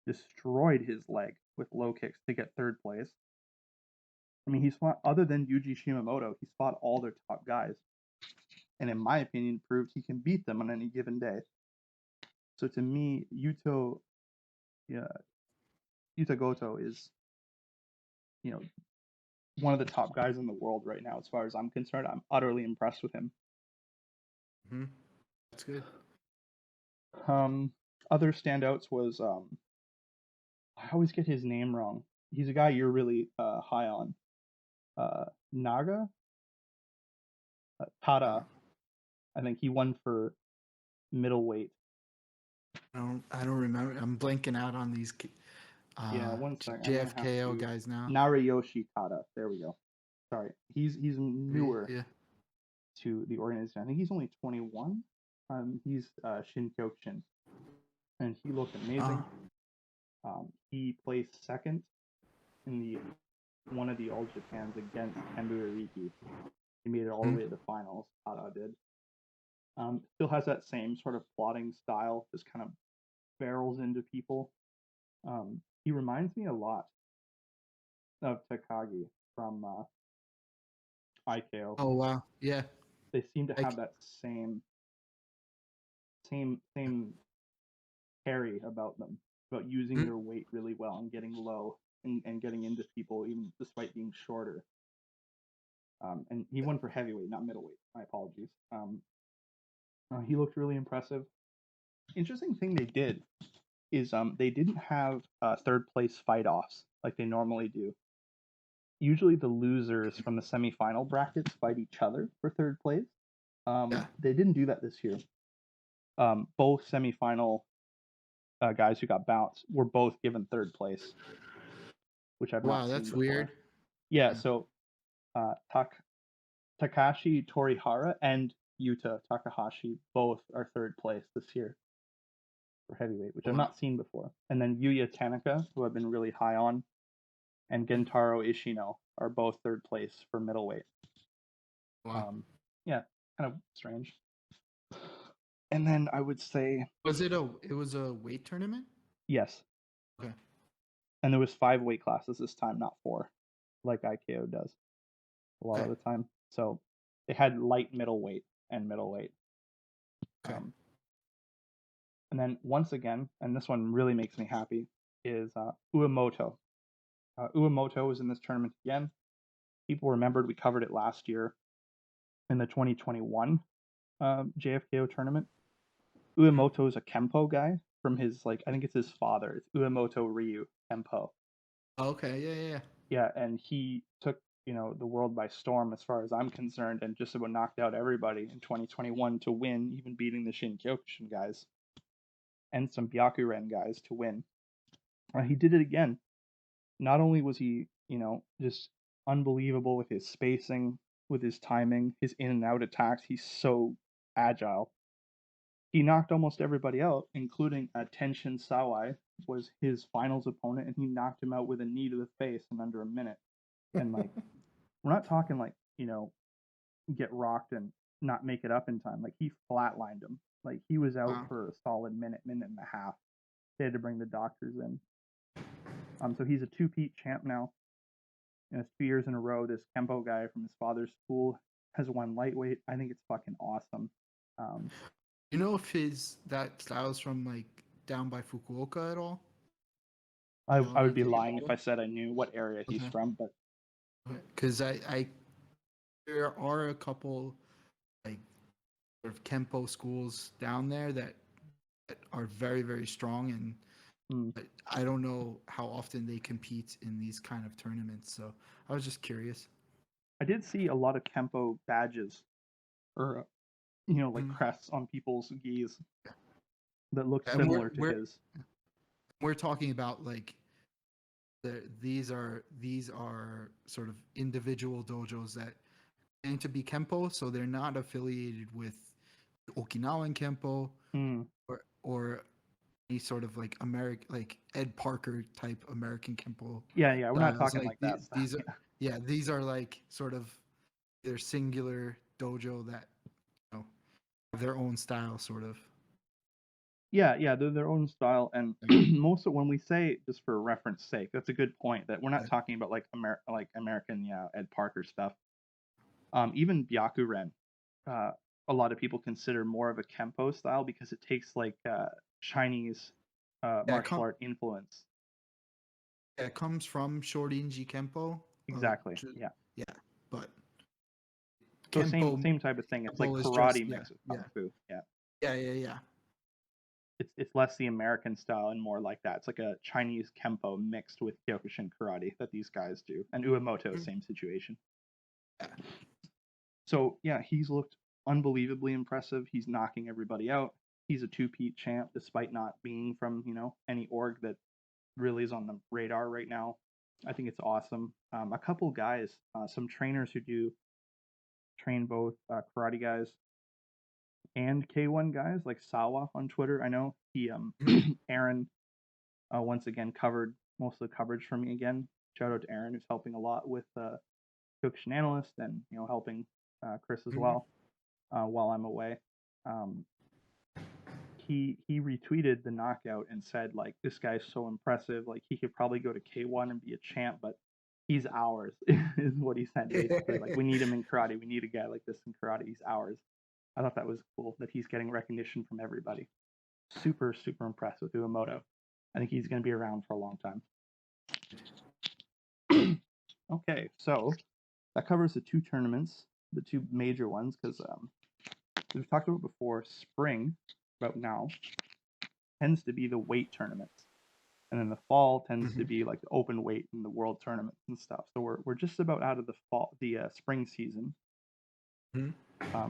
Destroyed his leg with low kicks to get third place. I mean, he's fought, other than Yuji Shimamoto, he's fought all their top guys. And in my opinion, proved he can beat them on any given day. So to me, Yuta Goto is, one of the top guys in the world right now, as far as I'm concerned. I'm utterly impressed with him. Mm-hmm. That's good. Other standouts was I always get his name wrong. He's a guy you're really high on. Naga Tada. I think he won for middleweight. I don't remember. I'm blanking out on these Yeah, one second. I'm gonna have JFKO to. guys now. Narayoshi Tada. There we go. Sorry, he's newer Yeah. to the organization. I think he's only 21. He's Shin Kyokushin, and he looked amazing. He placed second in the one of the All Japans against Kenbu Iriki. He made it all the way to the finals. Tada did. Still has that same sort of plotting style, just kind of barrels into people. He reminds me a lot of Takagi from IKO. Oh wow, yeah. They seem to have that same carry about them, about using their weight really well and getting low and getting into people even despite being shorter. And he won for heavyweight, not middleweight. My apologies. He looked really impressive. Interesting thing they did is they didn't have third place fight offs like they normally do. Usually the losers from the semifinal brackets fight each other for third place. They didn't do that this year. Both semifinal guys who got bounced were both given third place, which I've not seen that's before. weird. Yeah, so Takashi Torihara and Yuta Takahashi both are third place this year for heavyweight, which I've not seen before. And then Yuya Tanaka, who I've been really high on, and Gentaro Ishino are both third place for middleweight. Wow. Yeah, kind of strange. And then I would say, it was a weight tournament? Yes. Okay. And there was 5 weight classes this time, not 4, like IKO does a lot of the time. So they had light middleweight and middleweight. Okay. And then once again, and this one really makes me happy, is Uemoto. Uemoto was in this tournament again. People remembered we covered it last year in the 2021 JFKO tournament. Uemoto is a Kempo guy from his, I think it's his father. It's Uemoto Ryu Kempo. Okay, yeah. Yeah, and he took, the world by storm as far as I'm concerned, and just about knocked out everybody in 2021 to win, even beating the Shin Kyokushin guys and some Byakuren guys to win. He did it again. Not only was he, just unbelievable with his spacing, with his timing, his in and out attacks, he's so agile. He knocked almost everybody out, including Tenshin Sawai was his finals opponent, and he knocked him out with a knee to the face in under a minute. And we're not talking get rocked and not make it up in time. He flatlined him. He was out for a solid minute and a half. They had to bring the doctors in. So he's a 2-peat champ now. And it's 2 years in a row. This Kempo guy from his father's school has won lightweight. I think it's fucking awesome. You know if that style is from down by Fukuoka at all? I would be lying if I said I knew what area he's from, but because I there are a couple like sort of Kempo schools down there that are very, very strong, and Hmm. but I don't know how often they compete in these kind of tournaments. So I was just curious. I did see a lot of Kempo badges or like Mm. crests on people's gis that looked And similar to his. we're talking about like these are sort of individual dojos that aim to be Kempo, so they're not affiliated with Okinawan Kempo Hmm. or any sort of like American, like Ed Parker type American Kempo Yeah, we're not styles. talking Like like that stuff. these are, yeah, these are like sort of their singular dojo that you know have their own style, sort of. Yeah, they're their own style, and Yeah, most of when we say just for reference sake, that's a good point that we're not yeah, talking about like American, Ed Parker stuff. Even Byakuren, uh, a lot of people consider more of a Kempo style because it takes like Chinese yeah, martial art influence. it comes from Shorinji Kempo. Exactly. Yeah. Yeah, but So same Kempo same type of thing. It's like is just karate yeah, mixed with yeah, kung fu. Yeah. yeah. It's less the American style and more like that. It's like a Chinese Kempo mixed with Kyokushin karate that these guys do. And Uemoto, Mm, same situation. yeah. So yeah, he's looked unbelievably impressive. He's knocking everybody out. He's a two-peat champ despite not being from, any org that really is on the radar right now. I think it's awesome. A couple guys, some trainers who do train both karate guys and K1 guys, like Sawa on Twitter. I know he, Mhm, Aaron, once again covered most of the coverage for me again. Shout out to Aaron, who's helping a lot with Cooktion Analyst and helping Chris as mhm, well while I'm away. Um, he retweeted the knockout and said like this guy's so impressive, like he could probably go to K1 and be a champ, but he's ours is what he said basically. Like we need him in karate, we need a guy like this in karate. He's ours. I thought that was cool that he's getting recognition from everybody. Super impressed with Uemoto. I think he's going to be around for a long time. Okay, so that covers the two tournaments, the two major ones, because we've talked about before. Spring, about now, tends to be the weight tournaments, and then the fall tends to mhm, be like the open weight and the world tournaments and stuff. So we're just about out of the spring season. mhm.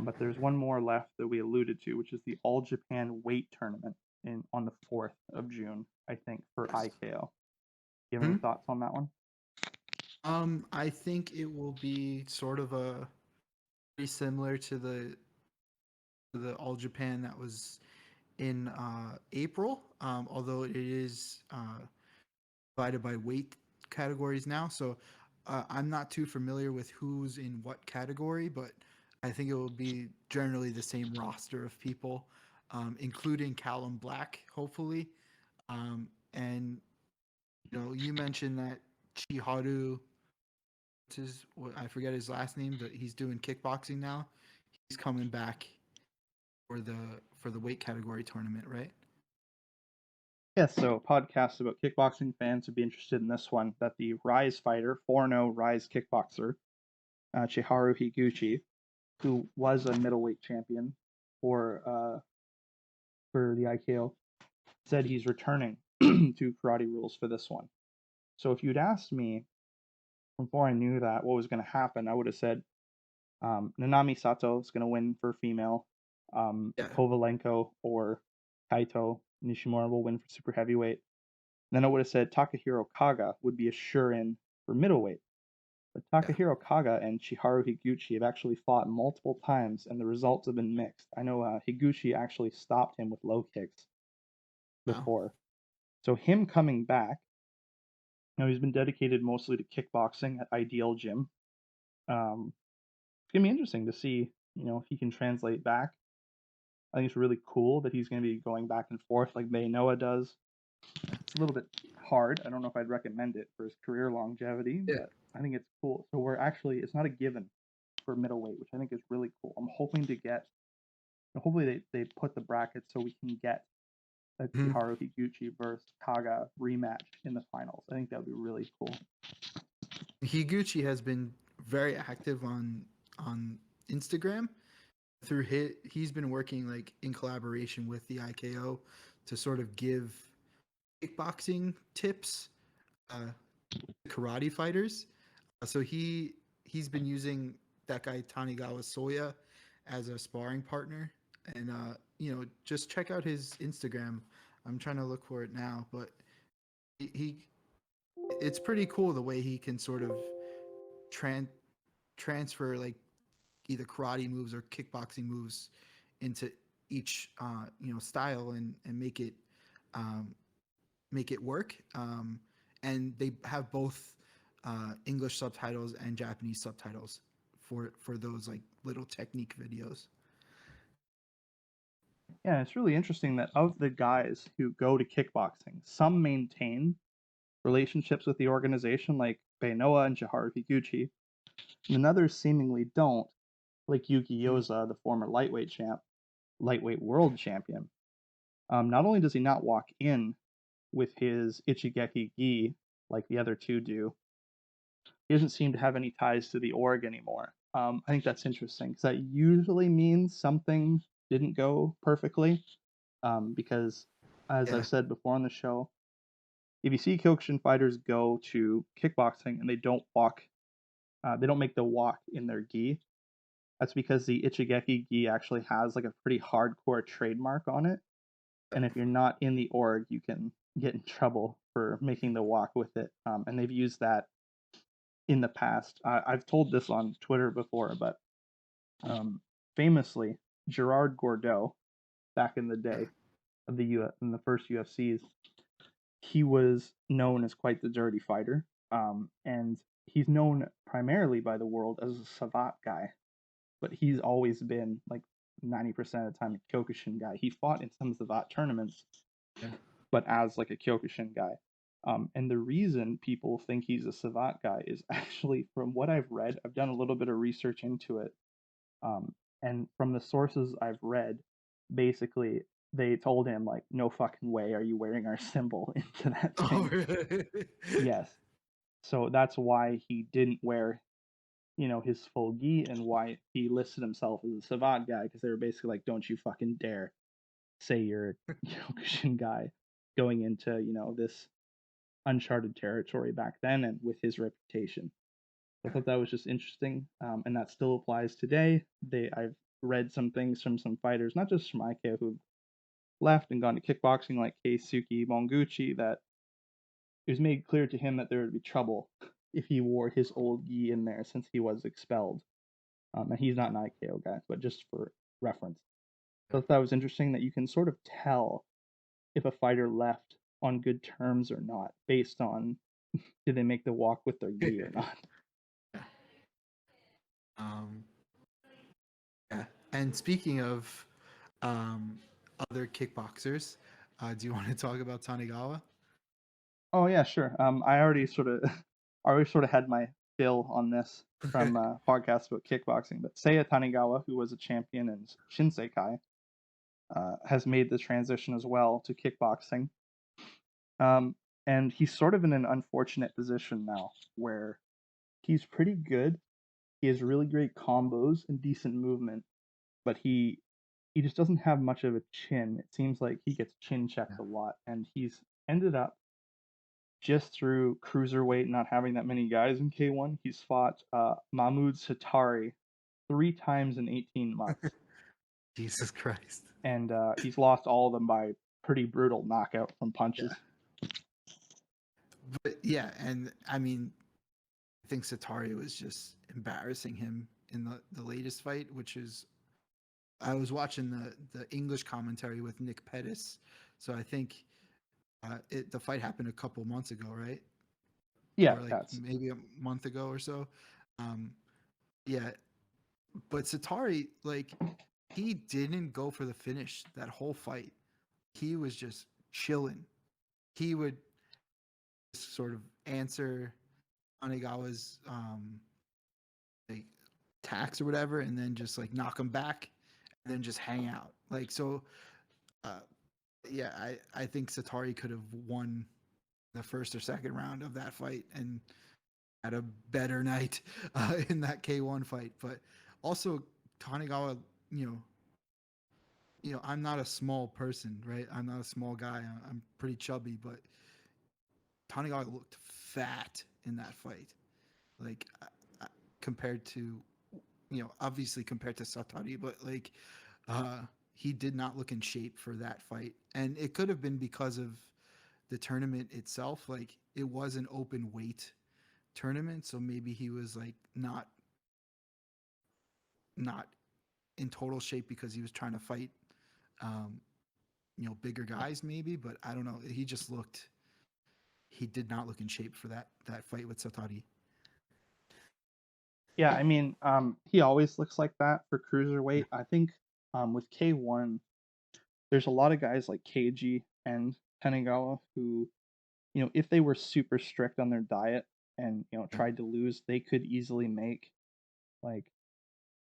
But there's one more left that we alluded to, which is the All Japan Weight Tournament on the 4th of June, I think, for Yes. IKO. Do you have any Mhm. thoughts on that one? I think it will be sort of a pretty similar to the All Japan that was in April, although it is divided by weight categories now. So I'm not too familiar with who's in what category, but I think it will be generally the same roster of people, including Callum Black, hopefully. And you mentioned that Chiharu, I forget his last name, but he's doing kickboxing now. He's coming back for the weight category tournament, right? Yes, so podcasts about kickboxing fans would be interested in this one. That the Rise fighter, 4-0 Rise kickboxer, Chiharu Higuchi, who was a middleweight champion for the IKO, said he's returning to Karate Rules for this one. So if you'd asked me before I knew that what was going to happen, I would have said Nanami Sato is going to win for female. Yeah. Kovalenko or Kaito Nishimura will win for super heavyweight. Then I would have said Takahiro Kaga would be a sure-in for middleweight. But Yeah. Takahiro Kaga and Chiharu Higuchi have actually fought multiple times, and the results have been mixed. I know Higuchi actually stopped him with low kicks Wow. before. So him coming back, he's been dedicated mostly to kickboxing at Ideal Gym. It's gonna be interesting to see, if he can translate back. I think it's really cool that he's gonna be going back and forth like May Noah does. It's a little bit hard. I don't know if I'd recommend it for his career longevity, Yeah. but I think it's cool. So it's not a given for middleweight, which I think is really cool. I'm hoping to get, hopefully they put the brackets so we can get a Mhm. Chiharu Higuchi versus Kaga rematch in the finals. I think that would be really cool. Higuchi has been very active on on Instagram. Through he's been working like in collaboration with the IKO to sort of give kickboxing tips, uh, karate fighters. So he's been using that guy Tanigawa Soya as a sparring partner, and just check out his Instagram. I'm trying to look for it now, but he it's pretty cool the way he can sort of tran- transfer like either karate moves or kickboxing moves into each style and um, make it work. And they have both English subtitles and Japanese subtitles for those like little technique videos. Yeah, it's really interesting that of the guys who go to kickboxing, some maintain relationships with the organization, like Beinoa and Jiharu Higuchi, and others seemingly don't, like Yuki Mm. Yoza, the former lightweight world champion. Not only does he not walk in with his Ichigeki gi like the other two do, he doesn't seem to have any ties to the org anymore. I think that's interesting because that usually means something didn't go perfectly. Because, as Yeah. I've said before on the show, if you see Kyokushin fighters go to kickboxing and they don't make the walk in their gi. That's because the Ichigeki gi actually has like a pretty hardcore trademark on it, and if you're not in the org, you can get in trouble for making the walk with it. And they've used that in the past. I've told this on Twitter before, but um, famously, Gerard Gordeau, back in the day of in the first UFCs, he was known as quite the dirty fighter, and he's known primarily by the world as a Savat guy, but he's always been like 90% of the time a Kyokushin guy. He fought in some Savat tournaments, Yeah. but as like a Kyokushin guy. And the reason people think he's a Savat guy is actually from what I've read. I've done a little bit of research into it, and from the sources I've read, basically they told him like, "No fucking way are you wearing our symbol into that Oh, thing." really? Yes, so that's why he didn't wear, his full gi and why he listed himself as a Savat guy because they were basically like, "Don't you fucking dare say you're a Kyokushin guy going into this uncharted territory back then and with his reputation." I thought that was just interesting, and that still applies today. I've read some things from some fighters, not just from IKEA, who left and gone to kickboxing, like Keisuke Monguchi, that it was made clear to him that there would be trouble if he wore his old gi in there since he was expelled. And he's not an IKO guy, but just for reference. So I thought that was interesting that you can sort of tell if a fighter left on good terms or not based on did they make the walk with their gi or not. um, yeah. And speaking of um, other kickboxers, do you want to talk about Tanigawa? Oh yeah, sure. I already sort of had my fill on this from podcasts about kickboxing, but Seiya Tanigawa, who was a champion in Shinseikai, has made the transition as well to kickboxing. Um, and he's sort of in an unfortunate position now, where he's pretty good. He has really great combos and decent movement, but he just doesn't have much of a chin. It seems like he gets chin checked Yeah. a lot, and he's ended up just through cruiserweight not having that many guys in K1. He's fought Mahmoud Satari 3 times in 18 months, Jesus Christ. and he's lost all of them by pretty brutal knockout from Yeah. punches. But yeah, and I mean, I think Satari was just embarrassing him in the latest fight, which is I was watching the English commentary with Nick Pettis, so I think the fight happened a couple months ago, right? Yeah, Or like that's maybe a month ago or so. Um, yeah, but Satari, like, he didn't go for the finish that whole fight. He was just chilling. He would sort of answer Onigawa's like attacks or whatever, and then just like knock him back, and then just hang out. Like so, uh, yeah, I think Satari could have won the first or second round of that fight and had a better night in that K1 fight. But Also, Tanigawa, you know, I'm not a small person, right? I'm not a small guy. I'm pretty chubby, but Tanigawa looked fat in that fight. Like compared to, obviously compared to Satari, but like he did not look in shape for that fight, and it could have been because of the tournament itself. Like it was an open weight tournament, so maybe he was like not in total shape because he was trying to fight, um, bigger guys, maybe. But I don't know. He did not look in shape for that fight with Satari. Yeah, I mean, he always looks like that for cruiserweight. I think with K1, there's a lot of guys like KG and Tanigawa who, if they were super strict on their diet and Yeah, tried to lose, they could easily make like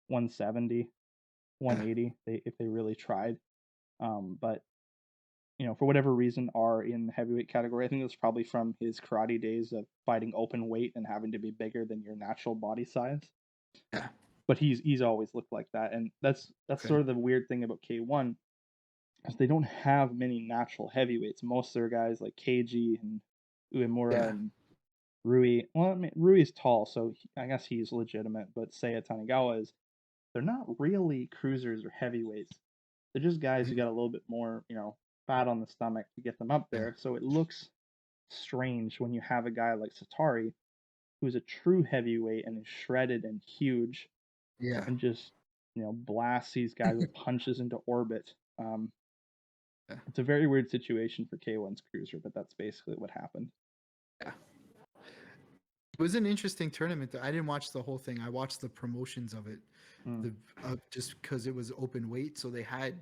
170, yeah, 180 if they really tried. But for whatever reason, are in the heavyweight category. I think it was probably from his karate days of fighting open weight and having to be bigger than your natural body size. yeah. But he's always looked like that, and that's Okay. sort of the weird thing about K1 is they don't have many natural heavyweights. Most of their guys like KG and Uemura Yeah, and Rui. Well, I mean, Rui's tall, so I guess he's legitimate. But Seiya Tanigawa is. They're not really cruisers or heavyweights. They're just guys who got a little bit more, fat on the stomach to get them up yeah, there. So it looks strange when you have a guy like Satari, who's a true heavyweight and is shredded and huge, yeah, and just blasts these guys with punches into orbit. yeah. It's a very weird situation for K1's cruiser, but that's basically what happened. Yeah. It was an interesting tournament. I didn't watch the whole thing. I watched the promotions of it, Mm. the just because it was open weight, so they had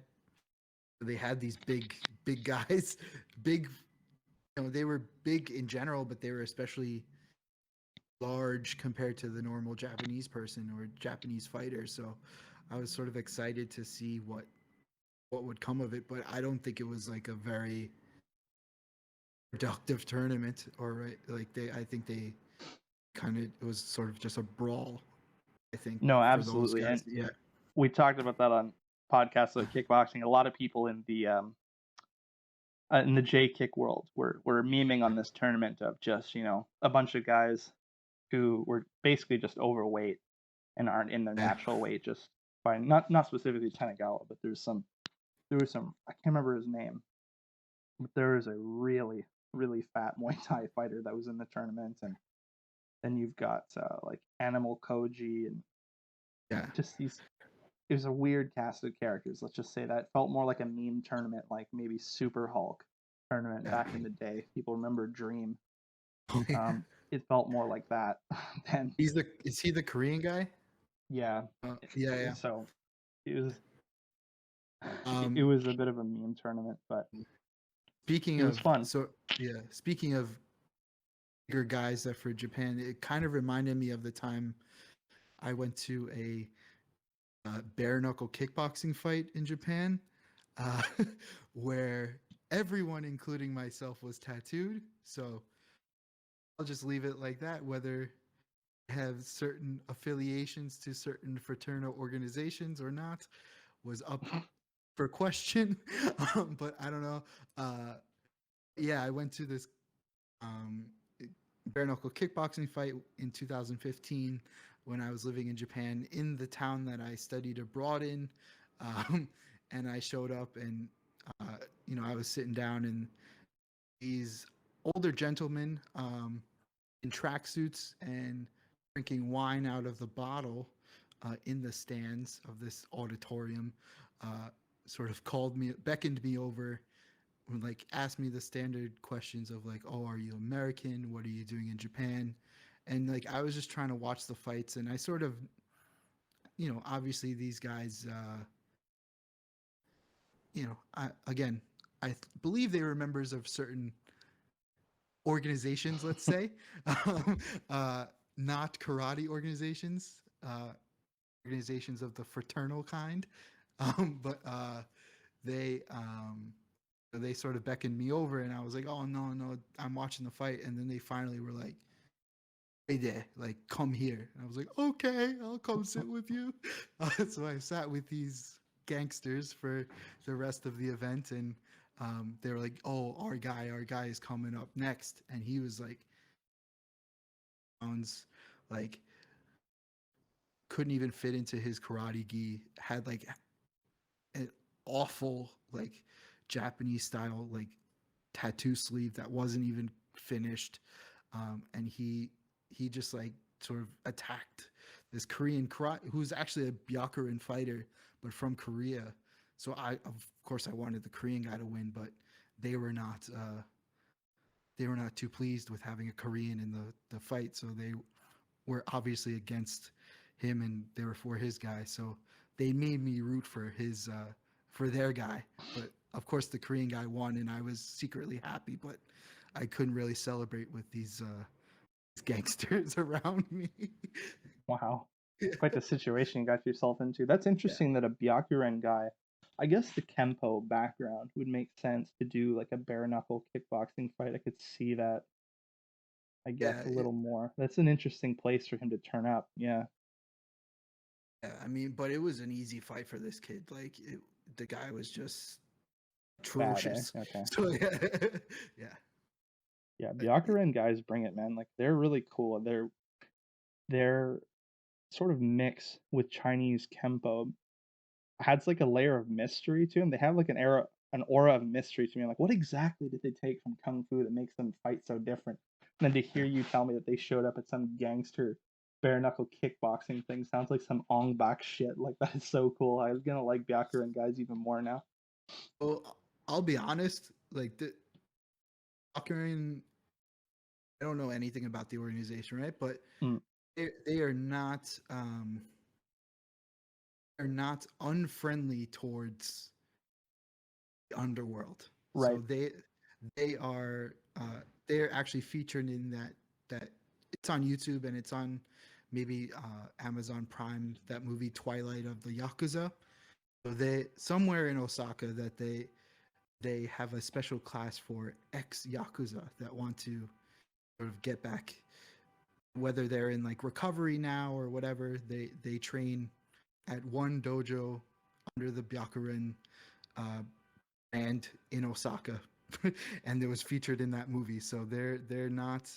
these big guys, big. They were big in general, but they were especially large compared to the normal Japanese person or Japanese fighter. So I was sort of excited to see what would come of it, but I don't think it was like a very productive tournament. Or right, like I think they kind of it was sort of just a brawl. I think No, for those absolutely, guys, and yeah, we talked about that on podcasts like kickboxing. A lot of people in the J kick world were memeing on this tournament of just a bunch of guys who were basically just overweight and aren't in their yeah, natural weight. Just by not specifically Tanagawa, but there was some I can't remember his name, but there was a really fat Muay Thai fighter that was in the tournament, and then you've got like Animal Koji and yeah, just these. It was a weird cast of characters. Let's just say that it felt more like a meme tournament, like maybe Super Hulk tournament yeah. back in the day. People remember Dream. Oh, yeah. It felt more like that than Is he the Korean guy? yeah. Yeah, yeah. So it was it Um, was a bit of a meme tournament, but speaking it was of fun. so yeah, speaking of bigger guys that for Japan, it kind of reminded me of the time I went to a bare knuckle kickboxing fight in Japan, uh, where everyone, including myself, was tattooed. So I'll just leave it like that. Whether have certain affiliations to certain fraternal organizations or not was up for question. But I don't know. Uh, yeah, I went to this um, bare knuckle kickboxing fight in 2015 when I was living in Japan in the town that I studied abroad in. And I showed up and, I was sitting down and these older gentlemen in tracksuits and drinking wine out of the bottle in the stands of this auditorium uh, sort of beckoned me over and like asked me the standard questions of like, oh, are you American? What are you doing in Japan? And like I was just trying to watch the fights, and I sort of, obviously these guys, I believe they were members of certain organizations, let's say, um, uh, not karate organizations, organizations of the fraternal kind, but they they sort of beckoned me over, and I was like, "Oh no, no, I'm watching the fight." And then they finally were like, hey there, like come here. And I was like, okay, I'll come sit with you. So I sat with these gangsters for the rest of the event, and they were like, oh, our guy is coming up next, and he was like, pounds, like couldn't even fit into his karate gi, had like an awful like Japanese style like tattoo sleeve that wasn't even finished, and he just like sort of attacked this Korean karate who's actually a Byakurin fighter, but from Korea. So I, of course, I wanted the Korean guy to win, but they were not. They were not too pleased with having a Korean in the fight, so they were obviously against him and they were for his guy. So they made me root for their guy. But of course, the Korean guy won, and I was secretly happy. But I couldn't really celebrate with these gangsters around me. Wow. Quite the situation you got yourself into. That's Yeah, interesting that a Byakuren guy, I guess the Kempo background would make sense to do like a bare knuckle kickboxing fight. I could see that, I guess, yeah, a little more. That's an interesting place for him to turn up. Yeah. yeah. I mean, but it was an easy fight for this kid. The guy was just Bad, eh? atrocious. Okay. So yeah, yeah. Yeah, But, Byakuren guys bring it, man. Like they're really cool. They're sort of mix with Chinese Kempo adds like a layer of mystery to them. They have like an aura of mystery to me. I'm like, what exactly did they take from Kung Fu that makes them fight so different? And then to hear you tell me that they showed up at some gangster bare knuckle kickboxing thing sounds like some Ong Bak shit. Like that is so cool. I was gonna like Byakuren guys even more now. well, I'll be honest. Like the Ocarina, I don't know anything about the organization, right? But Mm, they are not unfriendly towards the underworld. So right. they are they're actually featured in that it's on YouTube and it's on maybe Amazon Prime, that movie Twilight of the Yakuza. So they somewhere in Osaka that they have a special class for ex Yakuza that want to sort of get back, whether they're in like recovery now or whatever. They train at one dojo under the Byakuren uh, brand in Osaka, and it was featured in that movie. So they're not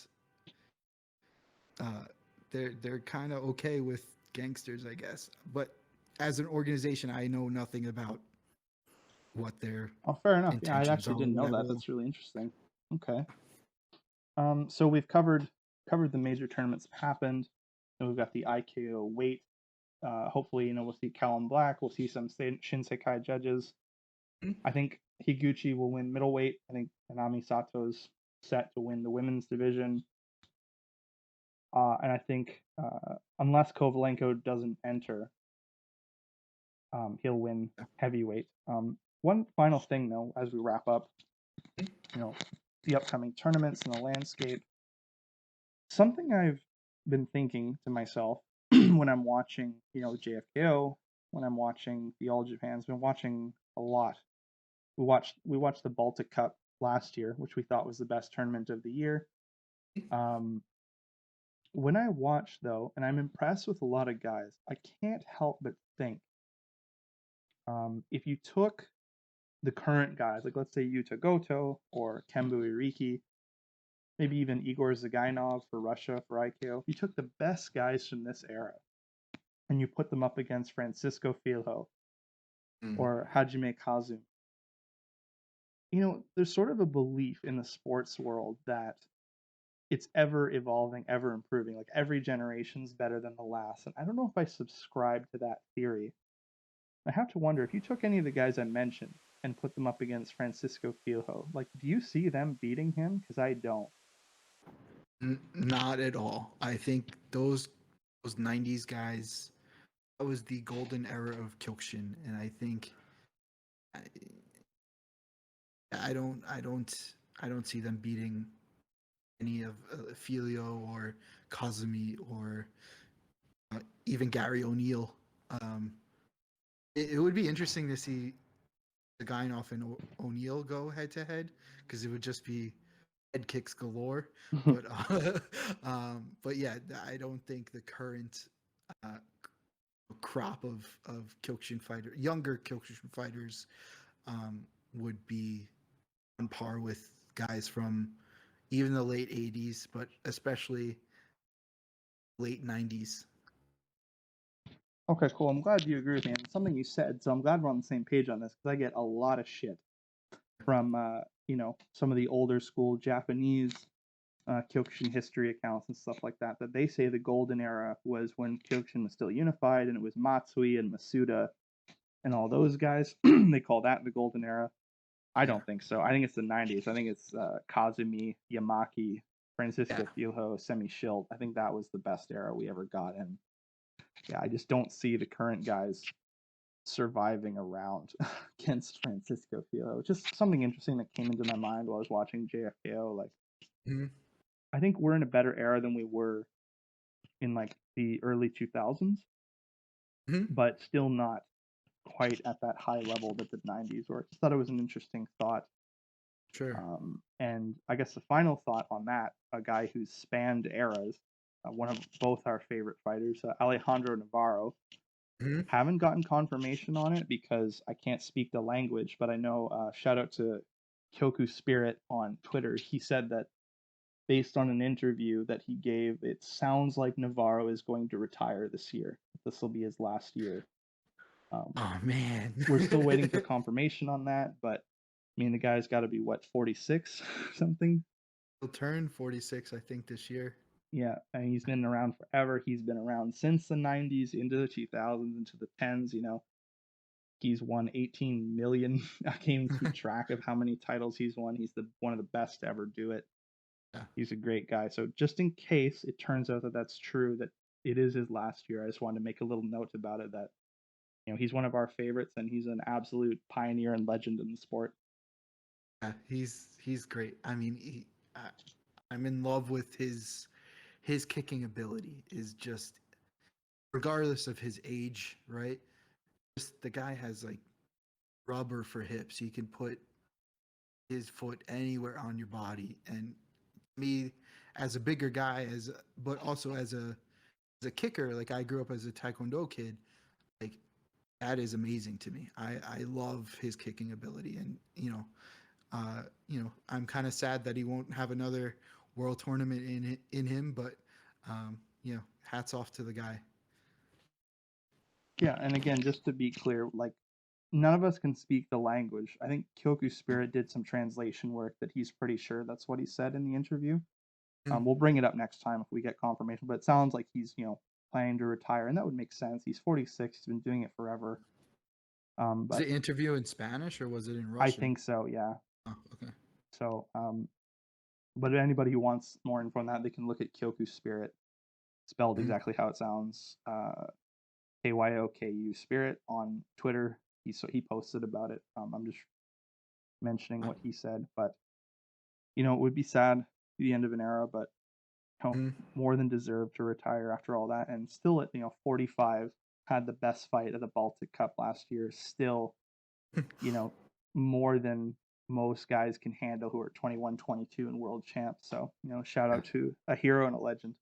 uh, they're kind of okay with gangsters, I guess. But as an organization, I know nothing about what their Oh, fair enough. Yeah, I intentions actually are, didn't know that. whatever. That's really interesting. Okay. So we've covered the major tournaments that happened. And we've got the IKO weight. Hopefully, we'll see Callum Black. We'll see some Shinsekai judges. I think Higuchi will win middleweight. I think Nanami Sato's set to win the women's division. And I think unless Kovalenko doesn't enter, he'll win heavyweight. One final thing, though, as we wrap up, you know, the upcoming tournaments and the landscape. Something I've been thinking to myself when I'm watching, JFKO, when I'm watching the All Japan's been watching a lot. We watched the Baltic Cup last year, which we thought was the best tournament of the year. Um, when I watch though, and I'm impressed with a lot of guys, I can't help but think if you took the current guys, like let's say Yuta Goto or Kembu Iriki, maybe even Igor Zagainov for Russia for IKO, if you took the best guys from this era and you put them up against Francisco Filho Mm. or Hajime Kazu, there's sort of a belief in the sports world that it's ever evolving, ever improving. Like every generation's better than the last. And I don't know if I subscribe to that theory. I have to wonder if you took any of the guys I mentioned and put them up against Francisco Filho, like, do you see them beating him? Because I don't. Not at all. I think those '90s guys, that was the golden era of Kyokushin, and I think I, I don't see them beating any of Filio or Kazumi or even Gary O'Neill. Um, it would be interesting to see the Gainoff and O'Neill go head to head, because it would just be head kicks galore. But but yeah, I don't think the current uh, crop of Kyokushin fighter, younger Kyokushin fighters, um, would be on par with guys from even the late '80s, but especially late '90s. Okay, cool. I'm glad you agree with me. And it's something you said, so I'm glad we're on the same page on this because I get a lot of shit from some of the older school Japanese Kyokushin history accounts and stuff like that. That they say the golden era was when Kyokushin was still unified, and it was Matsui and Masuda and all those guys. They call that the golden era. I Yeah, don't think so. I think it's the '90s. I think it's Kazumi, Yamaki, yeah, Francisco Filho, Semi Schilt. I think that was the best era we ever got, and yeah, I just don't see the current guys surviving around against Francisco Filho. Just something interesting that came into my mind while I was watching JFKO. Like, mm-hmm. I think we're in a better era than we were in like the early 2000s, Mm-hmm. but still not quite at that high level that the '90s were. I just thought it was an interesting thought. Sure. And I guess the final thought on that, a guy who's spanned eras, one of both our favorite fighters, Alejandro Navarro. Mm-hmm. Haven't gotten confirmation on it because I can't speak the language, but I know, shout out to Kyoku Spirit on Twitter. He said that based on an interview that he gave, it sounds like Navarro is going to retire this year. This will be his last year. Um, Oh man. we're still waiting for confirmation on that, but I mean, the guy's got to be what, 46 something? He'll turn 46, I think, this year. Yeah, and he's been around forever. He's been around since the '90s into the 2000s into the 10s. He's won 18 million. I can't even keep track of how many titles he's won. He's the one of the best to ever do it. Yeah. He's a great guy. So just in case it turns out that that's true, that it is his last year, I just wanted to make a little note about it that he's one of our favorites and he's an absolute pioneer and legend in the sport. Yeah, he's great. I mean, I'm in love with his kicking ability. Is just regardless of his age, right? Just the guy has like rubber for hips. He can put his foot anywhere on your body. And me, as a bigger guy, but also as a kicker, like I grew up as a Taekwondo kid, like that is amazing to me. I love his kicking ability, and I'm kind of sad that he won't have another world tournament in him, but hats off to the guy. Yeah, and again, just to be clear, like none of us can speak the language. I think Kyoku Spirit did some translation work that he's pretty sure that's what he said in the interview. Mm. We'll bring it up next time if we get confirmation, but it sounds like he's, planning to retire, and that would make sense. He's 46, he's been doing it forever. Was But the interview in Spanish or was it in I Russian? think so, yeah. Oh, okay. So, but anybody who wants more info on that, they can look at Kyoku Spirit, spelled Mm. exactly how it sounds. KYOKU Spirit on Twitter. He posted about it. I'm just mentioning Wow. what he said, but it would be sad the end of an era, but Mm. more than deserved to retire after all that, and still at 45 had the best fight at the Baltic Cup last year. Still, you know, more than most guys can handle who are 21, 22 and world champs. So shout Yeah. out to a hero and a legend.